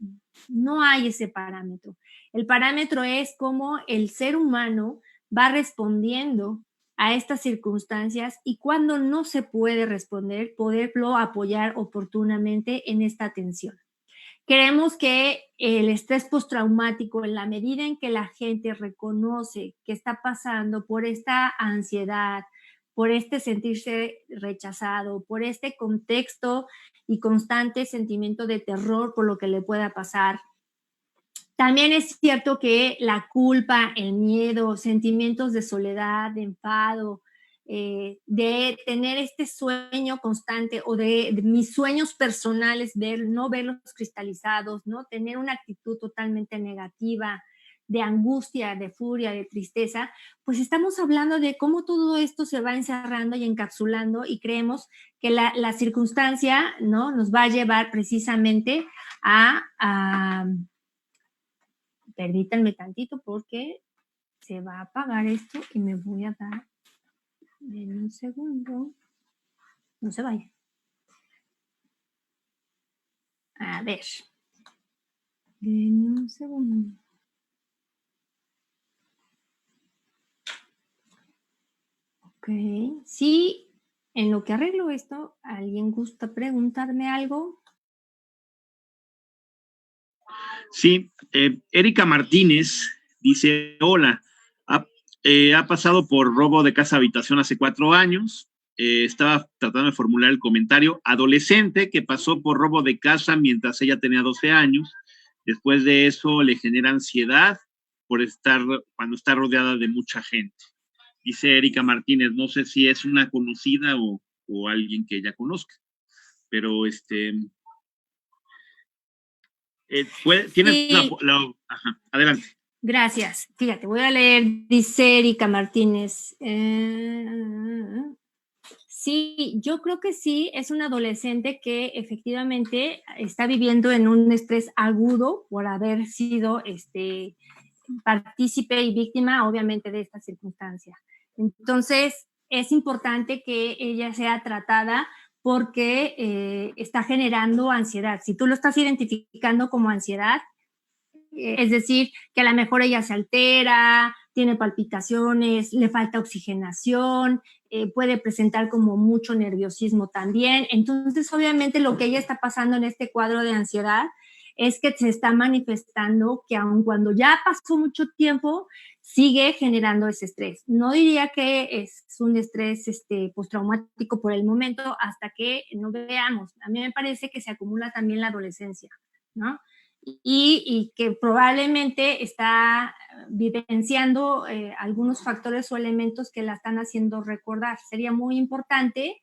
no hay ese parámetro. El parámetro es cómo el ser humano va respondiendo a estas circunstancias y cuando no se puede responder, poderlo apoyar oportunamente en esta atención. Creemos que el estrés postraumático, en la medida en que la gente reconoce que está pasando por esta ansiedad, por este sentirse rechazado, por este contexto y constante sentimiento de terror por lo que le pueda pasar. También es cierto que la culpa, el miedo, sentimientos de soledad, de enfado, de tener este sueño constante o de mis sueños personales, no verlos cristalizados, ¿no? Tener una actitud totalmente negativa, de angustia, de furia, de tristeza, pues estamos hablando de cómo todo esto se va encerrando y encapsulando y creemos que la circunstancia, ¿no? Nos va a llevar precisamente a permítanme tantito porque se va a apagar esto y me voy a dar en un segundo. No se vaya. A ver. En un segundo. Ok. Si en lo que arreglo esto, ¿alguien gusta preguntarme algo? Sí, Erika Martínez dice, hola, ha pasado por robo de casa habitación hace 4 años, estaba tratando de formular el comentario, adolescente que pasó por robo de casa mientras ella tenía 12 años, después de eso le genera ansiedad cuando está rodeada de mucha gente. Dice Erika Martínez, no sé si es una conocida o alguien que ella conozca, pero tienes sí. Ajá, adelante. Gracias. Fíjate, voy a leer, dice Erika Martínez. Sí, yo creo que sí, es un adolescente que efectivamente está viviendo en un estrés agudo por haber sido partícipe y víctima, obviamente, de esta circunstancia. Entonces, es importante que ella sea tratada porque está generando ansiedad. Si tú lo estás identificando como ansiedad, es decir, que a lo mejor ella se altera, tiene palpitaciones, le falta oxigenación, puede presentar como mucho nerviosismo también. Entonces, obviamente, lo que ella está pasando en este cuadro de ansiedad es que se está manifestando que aun cuando ya pasó mucho tiempo, sigue generando ese estrés. No diría que es un estrés postraumático por el momento hasta que no veamos. A mí me parece que se acumula también la adolescencia, ¿no? Y que probablemente está vivenciando algunos factores o elementos que la están haciendo recordar. Sería muy importante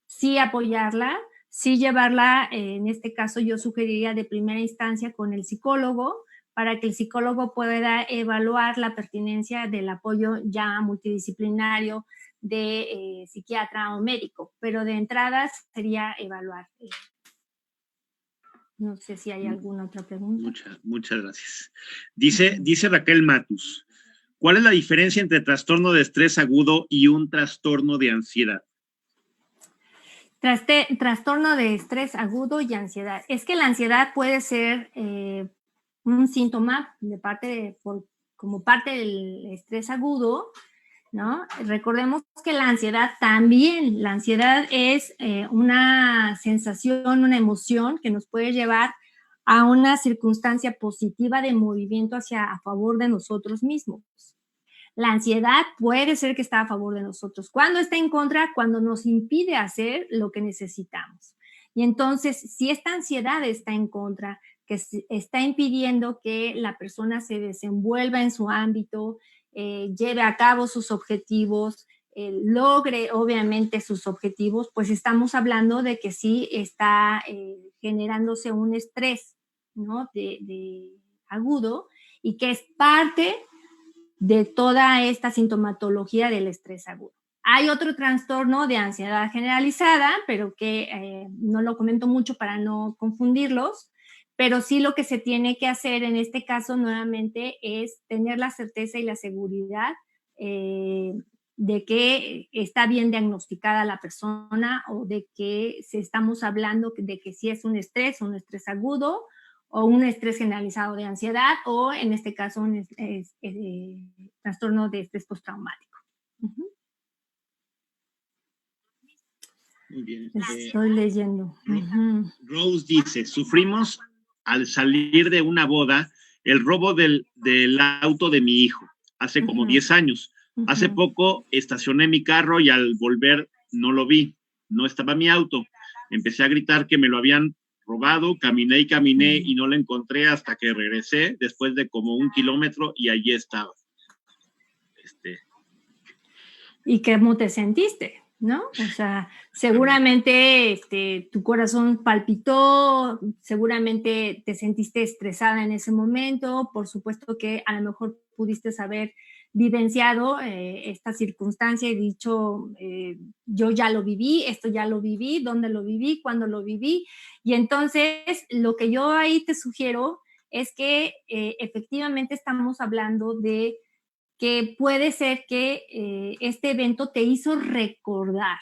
sí apoyarla, sí llevarla, en este caso yo sugeriría de primera instancia con el psicólogo, para que el psicólogo pueda evaluar la pertinencia del apoyo ya multidisciplinario de psiquiatra o médico, pero de entrada sería evaluar. No sé si hay alguna otra pregunta. Muchas gracias. Dice Raquel Matus, ¿cuál es la diferencia entre trastorno de estrés agudo y un trastorno de ansiedad? Trastorno de estrés agudo y ansiedad. Es que la ansiedad puede ser un síntoma como parte del estrés agudo, ¿no? Recordemos que la ansiedad es una sensación, una emoción que nos puede llevar a una circunstancia positiva de movimiento a favor de nosotros mismos. La ansiedad puede ser que está a favor de nosotros. ¿Cuándo está en contra? Cuando nos impide hacer lo que necesitamos. Y entonces, si esta ansiedad está en contra, que está impidiendo que la persona se desenvuelva en su ámbito, lleve a cabo sus objetivos, logre obviamente sus objetivos, pues estamos hablando de que sí está generándose un estrés, ¿no? de agudo, y que es parte de toda esta sintomatología del estrés agudo. Hay otro trastorno de ansiedad generalizada, pero que no lo comento mucho para no confundirlos, pero sí lo que se tiene que hacer en este caso nuevamente es tener la certeza y la seguridad de que está bien diagnosticada la persona, o de que estamos hablando de que sí es un estrés agudo, o un estrés generalizado de ansiedad, o en este caso un trastorno de estrés postraumático. Muy bien. Estoy leyendo. Rose dice, sufrimos al salir de una boda el robo del auto de mi hijo, hace como 10 años. Hace poco estacioné mi carro y al volver no lo vi, no estaba mi auto. Empecé a gritar que me lo habían robado, caminé y no lo encontré hasta que regresé después de como 1 kilómetro y allí estaba. ¿Y cómo te sentiste? ¿No? O sea, seguramente tu corazón palpitó, seguramente te sentiste estresada en ese momento, por supuesto que a lo mejor pudiste haber vivenciado esta circunstancia y dicho, yo ya lo viví, esto ya lo viví, ¿dónde lo viví? ¿Cuándo lo viví? Y entonces lo que yo ahí te sugiero es que efectivamente estamos hablando de que puede ser que este evento te hizo recordar,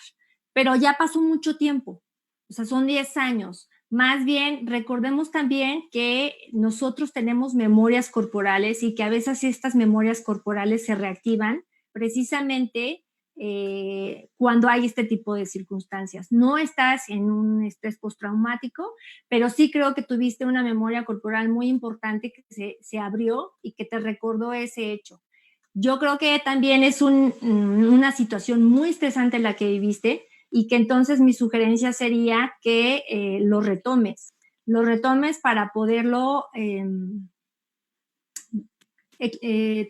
pero ya pasó mucho tiempo, o sea, son 10 años. Más bien, recordemos también que nosotros tenemos memorias corporales y que a veces estas memorias corporales se reactivan precisamente cuando hay este tipo de circunstancias. No estás en un estrés postraumático, pero sí creo que tuviste una memoria corporal muy importante que se abrió y que te recordó ese hecho. Yo creo que también es una situación muy estresante la que viviste, y que entonces mi sugerencia sería que lo retomes para poderlo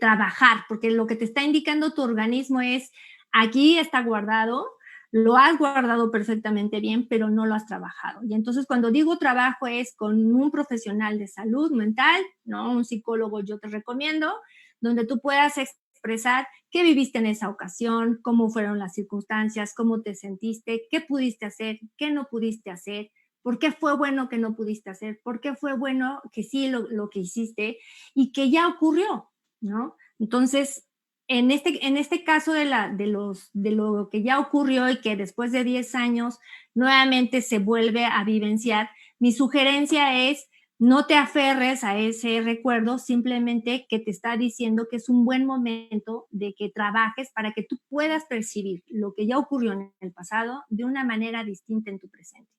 trabajar, porque lo que te está indicando tu organismo es, aquí está guardado, lo has guardado perfectamente bien, pero no lo has trabajado. Y entonces cuando digo trabajo es con un profesional de salud mental, ¿no? Un psicólogo yo te recomiendo, donde tú puedas expresar qué viviste en esa ocasión, cómo fueron las circunstancias, cómo te sentiste, qué pudiste hacer, qué no pudiste hacer, por qué fue bueno que no pudiste hacer, por qué fue bueno que sí lo que hiciste y que ya ocurrió, ¿no? Entonces, en este caso de lo que ya ocurrió y que después de 10 años nuevamente se vuelve a vivenciar, mi sugerencia es no te aferres a ese recuerdo, simplemente que te está diciendo que es un buen momento de que trabajes para que tú puedas percibir lo que ya ocurrió en el pasado de una manera distinta en tu presente.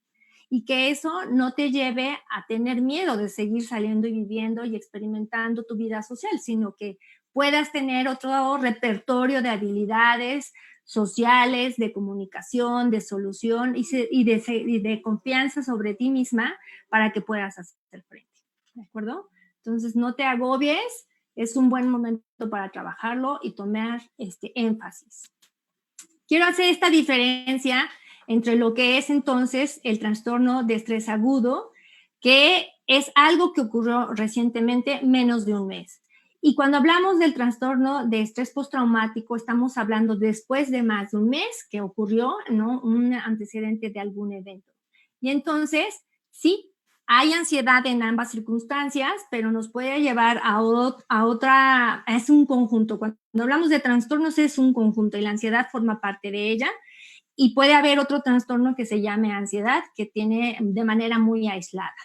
Y que eso no te lleve a tener miedo de seguir saliendo y viviendo y experimentando tu vida social, sino que puedas tener otro repertorio de habilidades sociales, de comunicación, de solución y de confianza sobre ti misma para que puedas hacer frente. ¿De acuerdo? Entonces, no te agobies, es un buen momento para trabajarlo y tomar énfasis. Quiero hacer esta diferencia entre lo que es entonces el trastorno de estrés agudo, que es algo que ocurrió recientemente, menos de un mes. Y cuando hablamos del trastorno de estrés postraumático, estamos hablando después de más de un mes que ocurrió, ¿no? Un antecedente de algún evento. Y entonces, sí, hay ansiedad en ambas circunstancias, pero nos puede llevar a otra, es un conjunto. Cuando hablamos de trastornos es un conjunto y la ansiedad forma parte de ella. y puede haber otro trastorno que se llame ansiedad, que tiene de manera muy aislada.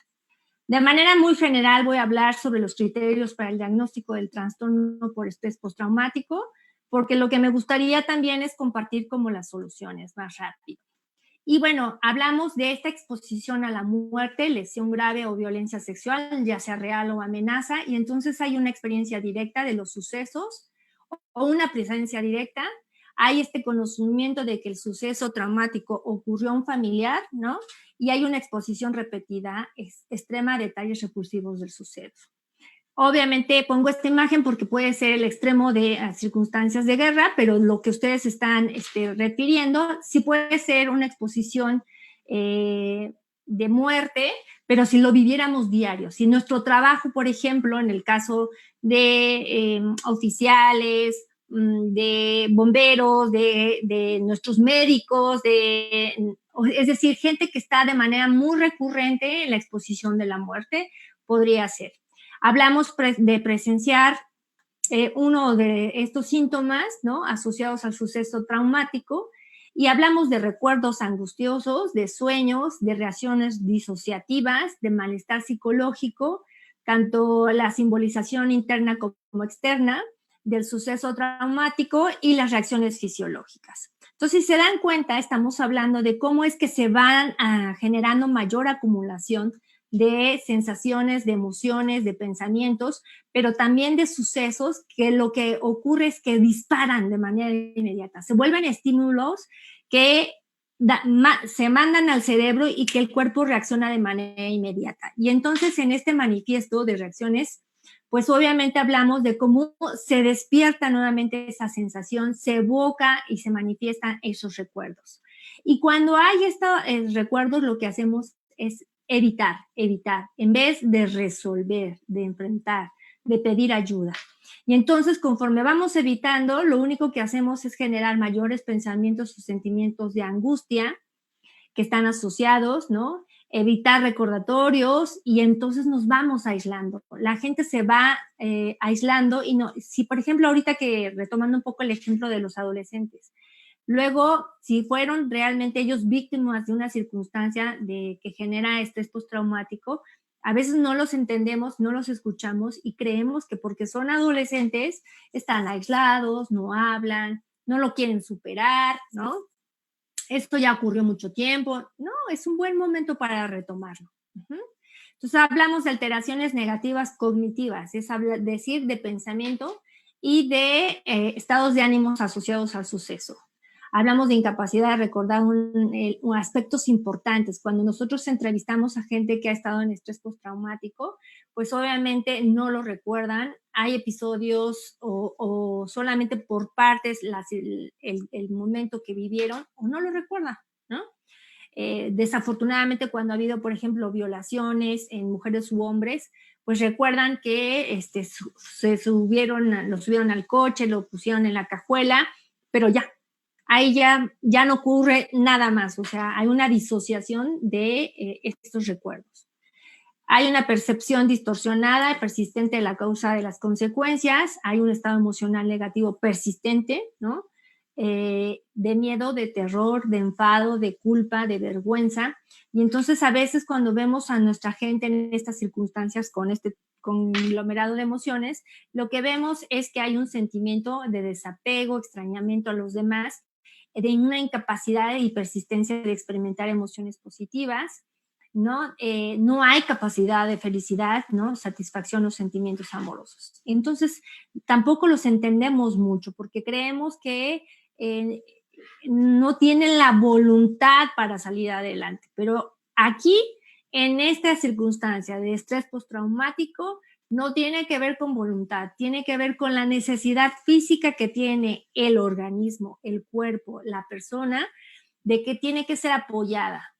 De manera muy general voy a hablar sobre los criterios para el diagnóstico del trastorno por estrés postraumático, porque lo que me gustaría también es compartir como las soluciones más rápido. Y bueno, hablamos de esta exposición a la muerte, lesión grave o violencia sexual, ya sea real o amenaza, y entonces hay una experiencia directa de los sucesos o una presencia directa. Hay este conocimiento de que el suceso traumático ocurrió a un familiar, ¿no? Y hay una exposición repetida extrema a detalles repulsivos del suceso. Obviamente pongo esta imagen porque puede ser el extremo de circunstancias de guerra, pero lo que ustedes están refiriendo sí puede ser una exposición de muerte, pero si lo viviéramos diario, si nuestro trabajo, por ejemplo, en el caso de oficiales, de bomberos, de nuestros médicos, es decir, gente que está de manera muy recurrente en la exposición de la muerte, podría ser. Hablamos de presenciar uno de estos síntomas, ¿no?, asociados al suceso traumático, y hablamos de recuerdos angustiosos, de sueños, de reacciones disociativas, de malestar psicológico, tanto la simbolización interna como externa del suceso traumático y las reacciones fisiológicas. Entonces, si se dan cuenta, estamos hablando de cómo es que se van generando mayor acumulación de sensaciones, de emociones, de pensamientos, pero también de sucesos que lo que ocurre es que disparan de manera inmediata. Se vuelven estímulos que se mandan al cerebro y que el cuerpo reacciona de manera inmediata. Y entonces en este manifiesto de reacciones, pues obviamente hablamos de cómo se despierta nuevamente esa sensación, se evoca y se manifiestan esos recuerdos. Y cuando hay estos recuerdos, lo que hacemos es evitar, en vez de resolver, de enfrentar, de pedir ayuda. Y entonces, conforme vamos evitando, lo único que hacemos es generar mayores pensamientos o sentimientos de angustia que están asociados, ¿no? Evitar recordatorios y entonces nos vamos aislando. La gente se va aislando y no, si por ejemplo ahorita que retomando un poco el ejemplo de los adolescentes, luego, si fueron realmente ellos víctimas de una circunstancia que genera estrés postraumático, a veces no los entendemos, no los escuchamos y creemos que porque son adolescentes están aislados, no hablan, no lo quieren superar, ¿no? Esto ya ocurrió mucho tiempo. No, es un buen momento para retomarlo. Entonces, hablamos de alteraciones negativas cognitivas, es decir, de pensamiento y de estados de ánimos asociados al suceso. Hablamos de incapacidad de recordar aspectos importantes. Cuando nosotros entrevistamos a gente que ha estado en estrés postraumático, pues obviamente no lo recuerdan. Hay episodios o solamente por partes el momento que vivieron o no lo recuerdan, ¿no? Desafortunadamente, cuando ha habido, por ejemplo, violaciones en mujeres u hombres, pues recuerdan que lo subieron al coche, lo pusieron en la cajuela, pero ya, ahí ya no ocurre nada más, o sea, hay una disociación de estos recuerdos. Hay una percepción distorsionada y persistente de la causa de las consecuencias, hay un estado emocional negativo persistente, ¿no? De miedo, de terror, de enfado, de culpa, de vergüenza. Y entonces a veces cuando vemos a nuestra gente en estas circunstancias con este conglomerado de emociones, lo que vemos es que hay un sentimiento de desapego, extrañamiento a los demás, de una incapacidad y persistencia de experimentar emociones positivas, ¿no? No hay capacidad de felicidad, ¿no? Satisfacción o sentimientos amorosos. Entonces, tampoco los entendemos mucho porque creemos que no tienen la voluntad para salir adelante. Pero aquí, en esta circunstancia de estrés postraumático, no tiene que ver con voluntad, tiene que ver con la necesidad física que tiene el organismo, el cuerpo, la persona, de que tiene que ser apoyada.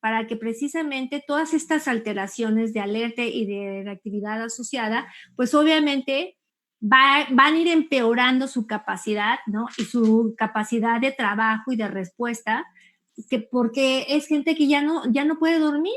Para que precisamente todas estas alteraciones de alerta y de reactividad asociada, pues obviamente van a ir empeorando su capacidad, ¿no? Y su capacidad de trabajo y de respuesta, porque es gente que ya no puede dormir,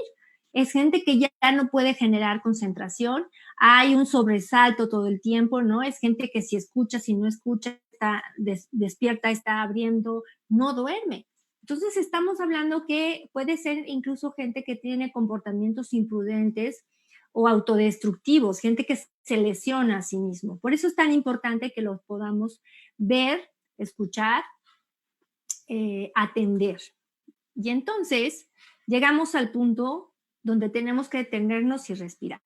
es gente que ya no puede generar concentración, hay un sobresalto todo el tiempo, ¿no? Es gente que si escucha, si no escucha, está despierta, está abriendo, no duerme. Entonces estamos hablando que puede ser incluso gente que tiene comportamientos imprudentes o autodestructivos, gente que se lesiona a sí mismo. Por eso es tan importante que los podamos ver, escuchar, atender. Y entonces llegamos al punto donde tenemos que detenernos y respirar.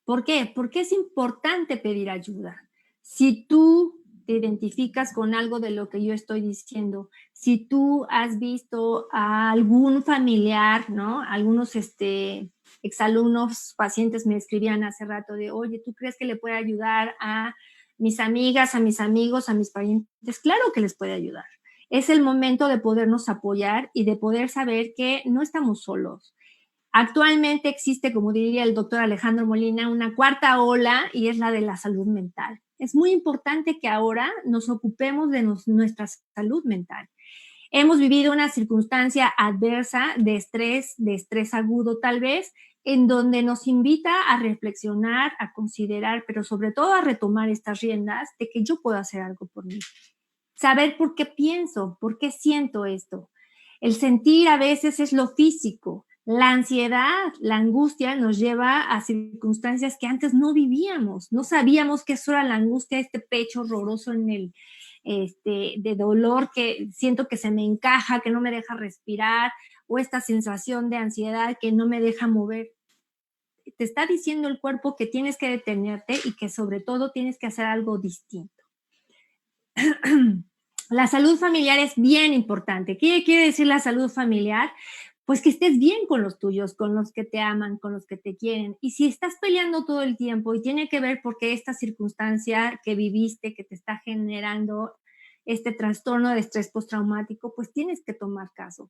¿Por qué? Porque es importante pedir ayuda. Si tú te identificas con algo de lo que yo estoy diciendo, si tú has visto a algún familiar, ¿no? Algunos exalumnos, pacientes me escribían hace rato de, oye, ¿tú crees que le puede ayudar a mis amigas, a mis amigos, a mis parientes? Claro que les puede ayudar. Es el momento de podernos apoyar y de poder saber que no estamos solos. Actualmente existe, como diría el doctor Alejandro Molina, una cuarta ola y es la de la salud mental. Es muy importante que ahora nos ocupemos de nuestra salud mental. Hemos vivido una circunstancia adversa de estrés agudo tal vez, en donde nos invita a reflexionar, a considerar, pero sobre todo a retomar estas riendas de que yo puedo hacer algo por mí. Saber por qué pienso, por qué siento esto. El sentir a veces es lo físico. La ansiedad, la angustia nos lleva a circunstancias que antes no vivíamos. No sabíamos que eso era la angustia, este pecho horroroso en el, de dolor que siento que se me encaja, que no me deja respirar, o esta sensación de ansiedad que no me deja mover. Te está diciendo el cuerpo que tienes que detenerte y que sobre todo tienes que hacer algo distinto. La salud familiar es bien importante. ¿Qué quiere decir la salud familiar? Pues que estés bien con los tuyos, con los que te aman, con los que te quieren. Y si estás peleando todo el tiempo y tiene que ver porque esta circunstancia que viviste, que te está generando este trastorno de estrés postraumático, pues tienes que tomar caso.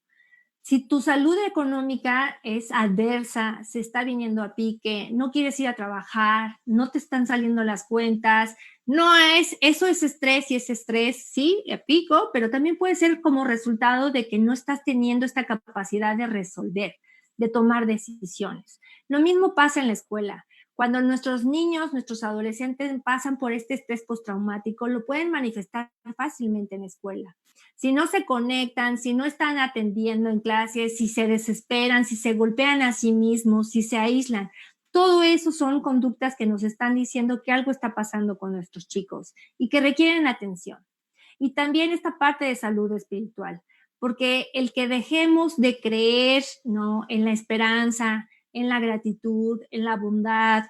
Si tu salud económica es adversa, se está viniendo a pique, no quieres ir a trabajar, no te están saliendo las cuentas, eso es estrés y es estrés, sí, a pico, pero también puede ser como resultado de que no estás teniendo esta capacidad de resolver, de tomar decisiones. Lo mismo pasa en la escuela. Cuando nuestros niños, nuestros adolescentes pasan por este estrés postraumático, lo pueden manifestar fácilmente en la escuela. Si no se conectan, si no están atendiendo en clases, si se desesperan, si se golpean a sí mismos, si se aíslan, todo eso son conductas que nos están diciendo que algo está pasando con nuestros chicos y que requieren atención. Y también esta parte de salud espiritual, porque el que dejemos de creer, ¿no?, en la esperanza, en la gratitud, en la bondad,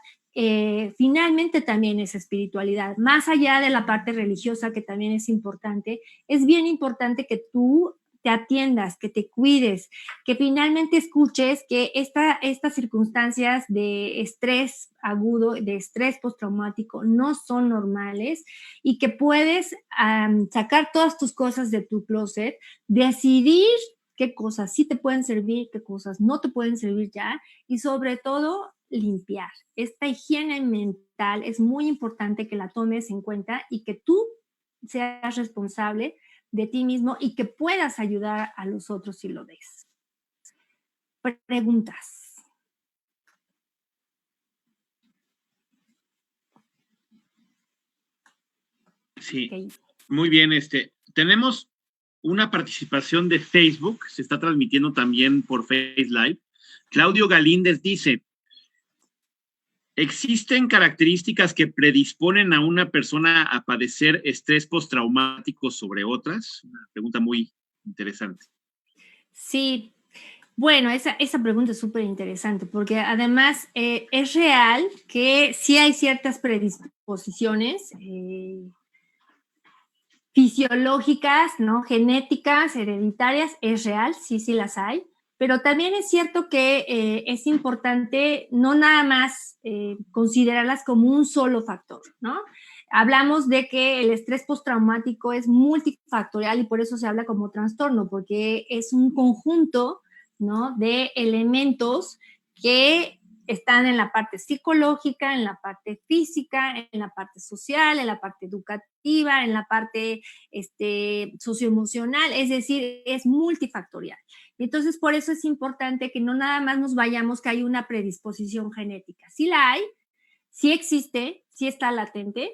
finalmente también es espiritualidad. Más allá de la parte religiosa, que también es importante, es bien importante que tú te atiendas, que te cuides, que finalmente escuches que estas circunstancias de estrés agudo, de estrés postraumático, no son normales y que puedes sacar todas tus cosas de tu closet, decidir qué cosas sí te pueden servir, qué cosas no te pueden servir ya, y sobre todo limpiar. Esta higiene mental es muy importante que la tomes en cuenta y que tú seas responsable de ti mismo y que puedas ayudar a los otros si lo ves. Preguntas. Sí, okay. Muy bien. Tenemos una participación de Facebook, se está transmitiendo también por Face Live. Claudio Galíndez dice: ¿existen características que predisponen a una persona a padecer estrés postraumático sobre otras? Una pregunta muy interesante. Sí, bueno, esa pregunta es súper interesante porque además es real que sí hay ciertas predisposiciones fisiológicas, ¿no?, genéticas, hereditarias, es real, sí las hay. Pero también es cierto que es importante no nada más considerarlas como un solo factor, ¿no? Hablamos de que el estrés postraumático es multifactorial y por eso se habla como trastorno, porque es un conjunto, ¿no?, de elementos que están en la parte psicológica, en la parte física, en la parte social, en la parte educativa, en la parte socioemocional, es decir, es multifactorial. Entonces, por eso es importante que no nada más nos vayamos que hay una predisposición genética. Sí la hay, sí existe, sí está latente,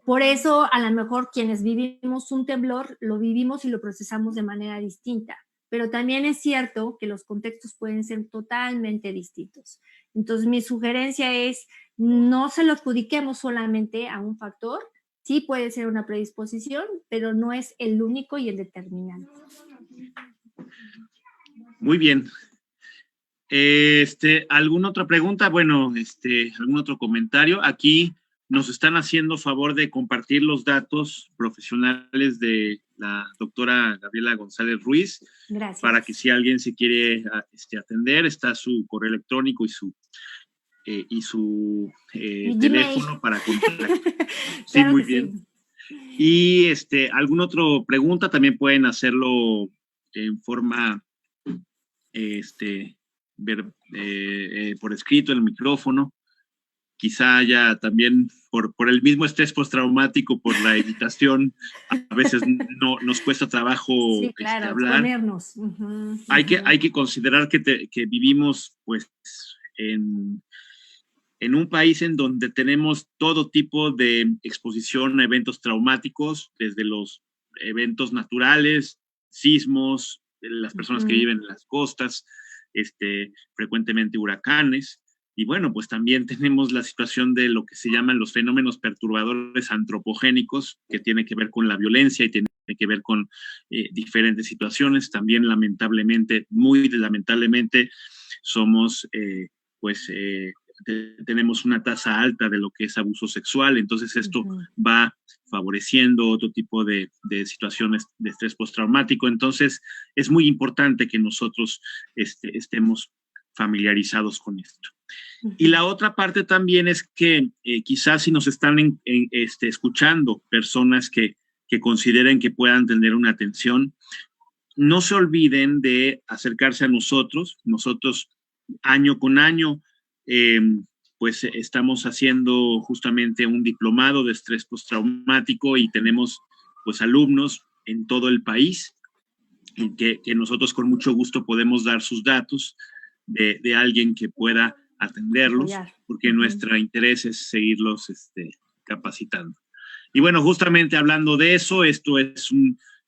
Por eso, a lo mejor quienes vivimos un temblor, lo vivimos y lo procesamos de manera distinta. Pero también es cierto que los contextos pueden ser totalmente distintos. Entonces, mi sugerencia es, no se lo adjudiquemos solamente a un factor. Sí puede ser una predisposición, pero no es el único y el determinante. Muy bien. ¿Alguna otra pregunta? Bueno, ¿algún otro comentario? Aquí nos están haciendo favor de compartir los datos profesionales de la doctora Gabriela González Ruiz. Gracias. Para que si alguien se quiere atender, está su correo electrónico y su teléfono para contactar. Sí, Claro muy que bien. Sí. Y alguna otra pregunta también pueden hacerlo en forma por escrito en el micrófono. Quizá haya también por el mismo estrés postraumático, por la evitación, a veces no nos cuesta trabajo sí, claro, hablar. exponernos. Hay que considerar que vivimos pues en un país en donde tenemos todo tipo de exposición a eventos traumáticos, desde los eventos naturales, sismos, las personas que viven en las costas, frecuentemente huracanes. Y bueno, pues también tenemos la situación de lo que se llaman los fenómenos perturbadores antropogénicos, que tiene que ver con la violencia y tiene que ver con diferentes situaciones. También lamentablemente, muy lamentablemente, somos tenemos una tasa alta de lo que es abuso sexual, entonces esto va favoreciendo otro tipo de situaciones de estrés postraumático. Entonces es muy importante que nosotros estemos familiarizados con esto. Y la otra parte también es que quizás si nos están escuchando personas que consideren que puedan tener una atención, no se olviden de acercarse a nosotros. Nosotros año con año pues estamos haciendo justamente un diplomado de estrés postraumático y tenemos pues alumnos en todo el país que nosotros con mucho gusto podemos dar sus datos de alguien que pueda atenderlos, porque nuestro interés es seguirlos capacitando. Y bueno, justamente hablando de eso, esto es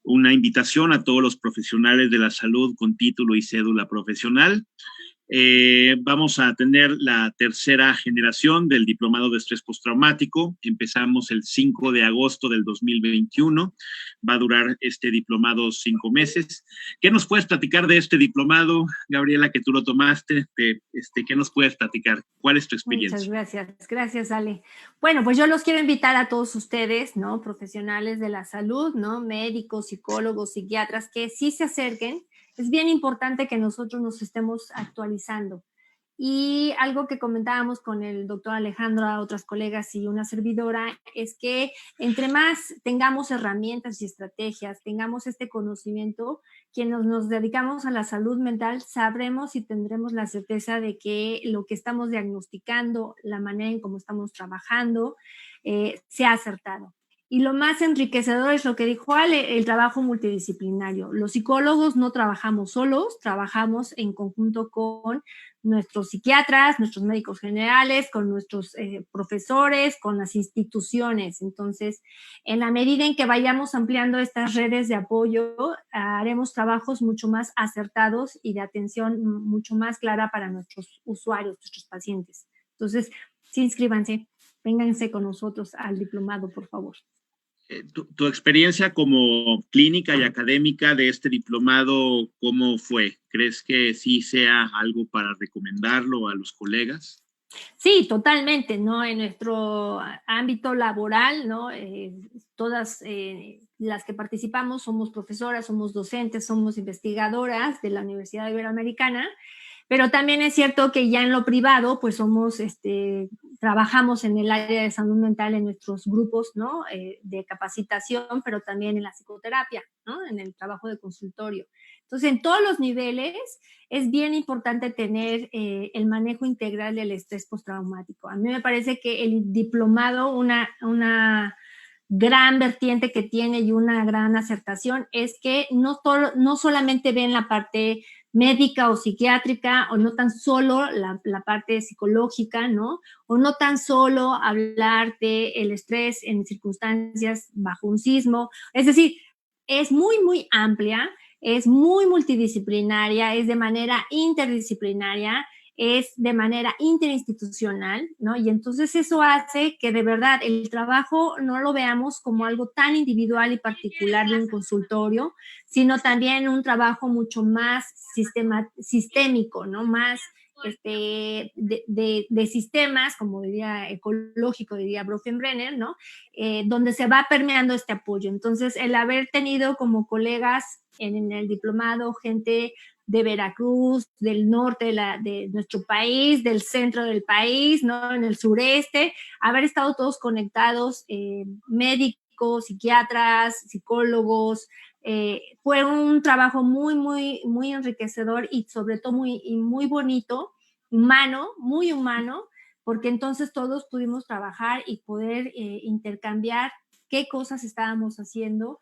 una invitación a todos los profesionales de la salud con título y cédula profesional. Vamos a tener la tercera generación del diplomado de estrés postraumático. Empezamos el 5 de agosto del 2021. Va a durar este diplomado 5 meses. ¿Qué nos puedes platicar de este diplomado, Gabriela, que tú lo tomaste? ¿Qué nos puedes platicar? ¿Cuál es tu experiencia? Muchas gracias. Gracias, Ale. Bueno, pues yo los quiero invitar a todos ustedes, ¿no? Profesionales de la salud, ¿no? Médicos, psicólogos, psiquiatras, que sí se acerquen. Es bien importante que nosotros nos estemos actualizando. Y algo que comentábamos con el doctor Alejandro, otras colegas y una servidora, es que entre más tengamos herramientas y estrategias, tengamos este conocimiento, quienes nos dedicamos a la salud mental sabremos y tendremos la certeza de que lo que estamos diagnosticando, la manera en cómo estamos trabajando, se ha acertado. Y lo más enriquecedor es lo que dijo Ale, el trabajo multidisciplinario. Los psicólogos no trabajamos solos, trabajamos en conjunto con nuestros psiquiatras, nuestros médicos generales, con nuestros profesores, con las instituciones. Entonces, en la medida en que vayamos ampliando estas redes de apoyo, haremos trabajos mucho más acertados y de atención mucho más clara para nuestros usuarios, nuestros pacientes. Entonces, sí, inscríbanse, vénganse con nosotros al diplomado, por favor. Tu experiencia como clínica y académica de este diplomado, ¿cómo fue? ¿Crees que sí sea algo para recomendarlo a los colegas? Sí, totalmente, ¿no? En nuestro ámbito laboral, ¿no? Todas las que participamos somos profesoras, somos docentes, somos investigadoras de la Universidad Iberoamericana, pero también es cierto que ya en lo privado, pues trabajamos en el área de salud mental en nuestros grupos, ¿no? De capacitación, pero también en la psicoterapia, ¿no? En el trabajo de consultorio. Entonces, en todos los niveles es bien importante tener el manejo integral del estrés postraumático. A mí me parece que el diplomado, una gran vertiente que tiene y una gran acertación es que no solamente ven la parte médica o psiquiátrica, o no tan solo la parte psicológica, ¿no? O no tan solo hablar del estrés en circunstancias bajo un sismo. Es decir, es muy, muy amplia, es muy multidisciplinaria, es de manera interdisciplinaria, es de manera interinstitucional, ¿no? Y entonces eso hace que de verdad el trabajo no lo veamos como algo tan individual y particular de un consultorio, sino también un trabajo mucho más sistémico, ¿no? Más de sistemas, como diría ecológico, diría Bronfenbrenner, ¿no? Donde se va permeando este apoyo. Entonces, el haber tenido como colegas en el diplomado gente de Veracruz, del norte de nuestro país, del centro del país, ¿no? En el sureste, haber estado todos conectados, médicos, psiquiatras, psicólogos, fue un trabajo muy, muy, muy enriquecedor y sobre todo muy bonito, muy humano, porque entonces todos pudimos trabajar y poder intercambiar qué cosas estábamos haciendo,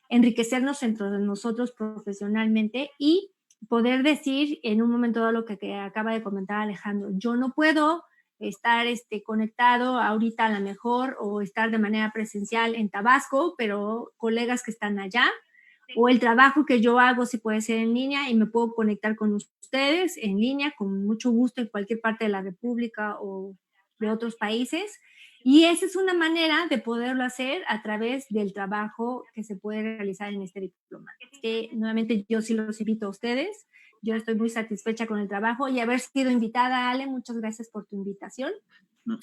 enriquecernos entre nosotros profesionalmente y poder decir en un momento dado lo que acaba de comentar Alejandro, yo no puedo estar conectado ahorita a lo mejor o estar de manera presencial en Tabasco, pero colegas que están allá, o el trabajo que yo hago si puede ser en línea y me puedo conectar con ustedes en línea con mucho gusto en cualquier parte de la República o de otros países. Y esa es una manera de poderlo hacer a través del trabajo que se puede realizar en este diploma. Nuevamente yo sí los invito a ustedes. Yo estoy muy satisfecha con el trabajo y haber sido invitada, Ale, muchas gracias por tu invitación. No,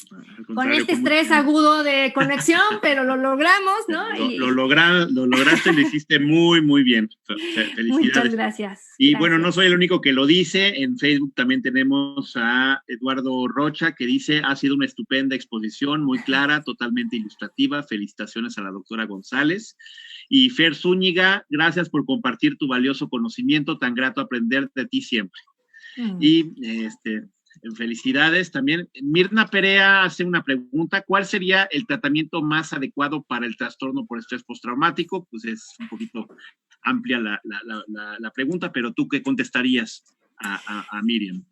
con este estrés agudo de conexión, pero lo logramos, ¿no? Lo lograste, lo hiciste muy, muy bien. Felicidades. Muchas gracias. Y gracias. bueno, no soy el único que lo dice. En Facebook también tenemos a Eduardo Rocha, que dice, ha sido una estupenda exposición, muy clara, totalmente ilustrativa. Felicitaciones a la doctora González. Y Fer Zúñiga, gracias por compartir tu valioso conocimiento, tan grato aprender de ti siempre. Y felicidades también. Mirna Perea hace una pregunta, ¿cuál sería el tratamiento más adecuado para el trastorno por estrés postraumático? Pues es un poquito amplia la pregunta, pero ¿tú qué contestarías a Miriam?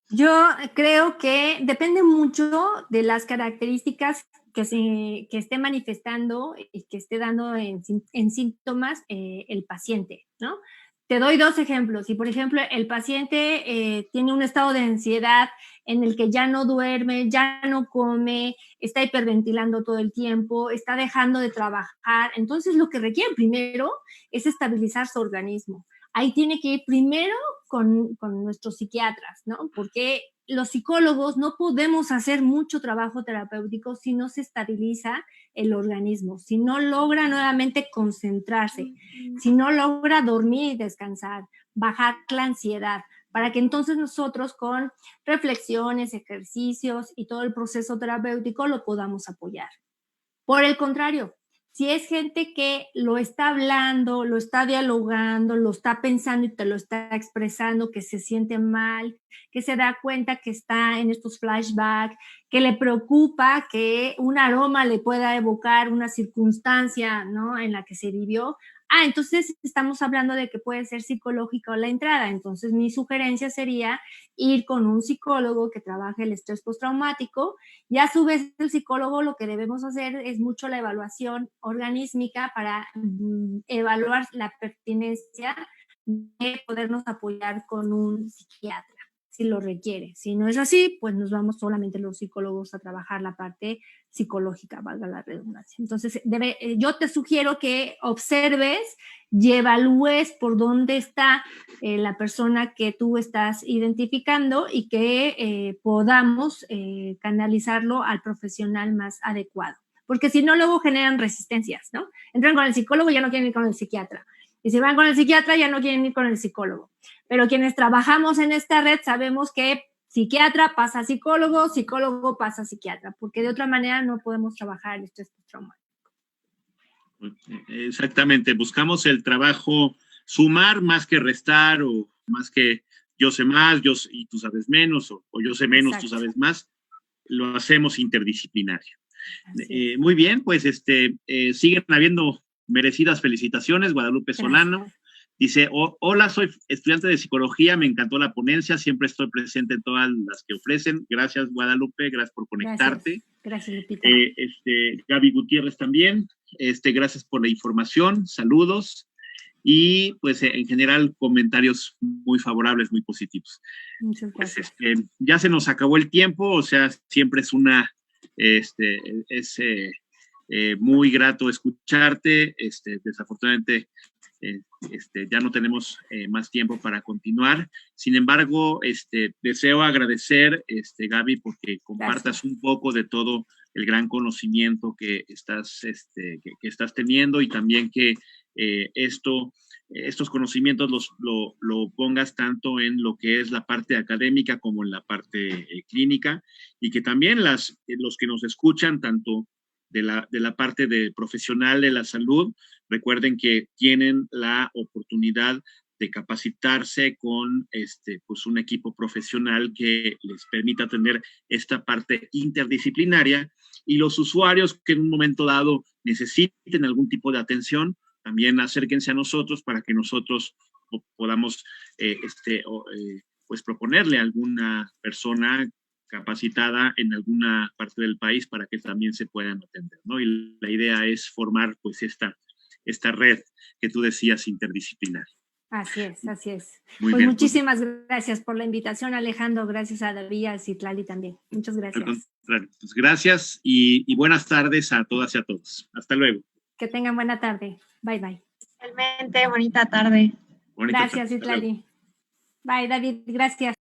Yo creo que depende mucho de las características que esté manifestando y que esté dando en síntomas el paciente, ¿no? Te doy dos ejemplos. Si, por ejemplo, el paciente tiene un estado de ansiedad en el que ya no duerme, ya no come, está hiperventilando todo el tiempo, está dejando de trabajar, entonces lo que requiere primero es estabilizar su organismo. Ahí tiene que ir primero con nuestros psiquiatras, ¿no? Porque los psicólogos no podemos hacer mucho trabajo terapéutico si no se estabiliza el organismo, si no logra nuevamente concentrarse, si no logra dormir y descansar, bajar la ansiedad, para que entonces nosotros con reflexiones, ejercicios y todo el proceso terapéutico lo podamos apoyar. Por el contrario, si es gente que lo está hablando, lo está dialogando, lo está pensando y te lo está expresando, que se siente mal, que se da cuenta que está en estos flashbacks, que le preocupa que un aroma le pueda evocar una circunstancia, ¿no?, en la que se vivió, entonces estamos hablando de que puede ser psicológica o la entrada. Entonces mi sugerencia sería ir con un psicólogo que trabaje el estrés postraumático y a su vez el psicólogo lo que debemos hacer es mucho la evaluación organísmica para evaluar la pertinencia de podernos apoyar con un psiquiatra si lo requiere. Si no es así, pues nos vamos solamente los psicólogos a trabajar la parte psicológica, valga la redundancia. Entonces, yo te sugiero que observes y evalúes por dónde está la persona que tú estás identificando y que podamos canalizarlo al profesional más adecuado. Porque si no, luego generan resistencias, ¿no? Entran con el psicólogo y ya no quieren ir con el psiquiatra. Y si van con el psiquiatra, ya no quieren ir con el psicólogo. Pero quienes trabajamos en esta red sabemos que psiquiatra pasa a psicólogo, psicólogo pasa a psiquiatra, porque de otra manera no podemos trabajar el estrés postraumático. Exactamente, buscamos el trabajo sumar más que restar o más que yo sé más y tú sabes menos o yo sé menos, exacto, tú sabes más, lo hacemos interdisciplinario. Muy bien, pues siguen habiendo merecidas felicitaciones, Guadalupe Solano. Dice, hola, soy estudiante de psicología, me encantó la ponencia, siempre estoy presente en todas las que ofrecen. Gracias, Guadalupe, gracias por conectarte. Gracias Lupita. Gaby Gutiérrez también, gracias por la información, saludos. Y pues en general comentarios muy favorables, muy positivos. Muchas gracias. Pues, ya se nos acabó el tiempo, o sea, siempre es muy grato escucharte. Desafortunadamente ya no tenemos más tiempo para continuar. Sin embargo, deseo agradecer, Gaby, porque compartas un poco de todo el gran conocimiento que estás, que estás teniendo, y también que estos conocimientos lo pongas tanto en lo que es la parte académica como en la parte clínica, y que también los que nos escuchan, tanto de la parte de profesional de la salud, recuerden que tienen la oportunidad de capacitarse con pues un equipo profesional que les permita tener esta parte interdisciplinaria, y los usuarios que en un momento dado necesiten algún tipo de atención, también acérquense a nosotros para que nosotros podamos pues proponerle a alguna persona capacitada en alguna parte del país para que también se puedan atender, ¿no? Y la idea es formar pues esta red que tú decías interdisciplinar. Así es, así es. Muy pues bien, muchísimas gracias por la invitación, Alejandro. Gracias a David y a Citlali también. Muchas gracias. Pues gracias y buenas tardes a todas y a todos. Hasta luego. Que tengan buena tarde. Bye, bye. Realmente bonita tarde. Gracias, Citlali. Bye, David. Gracias.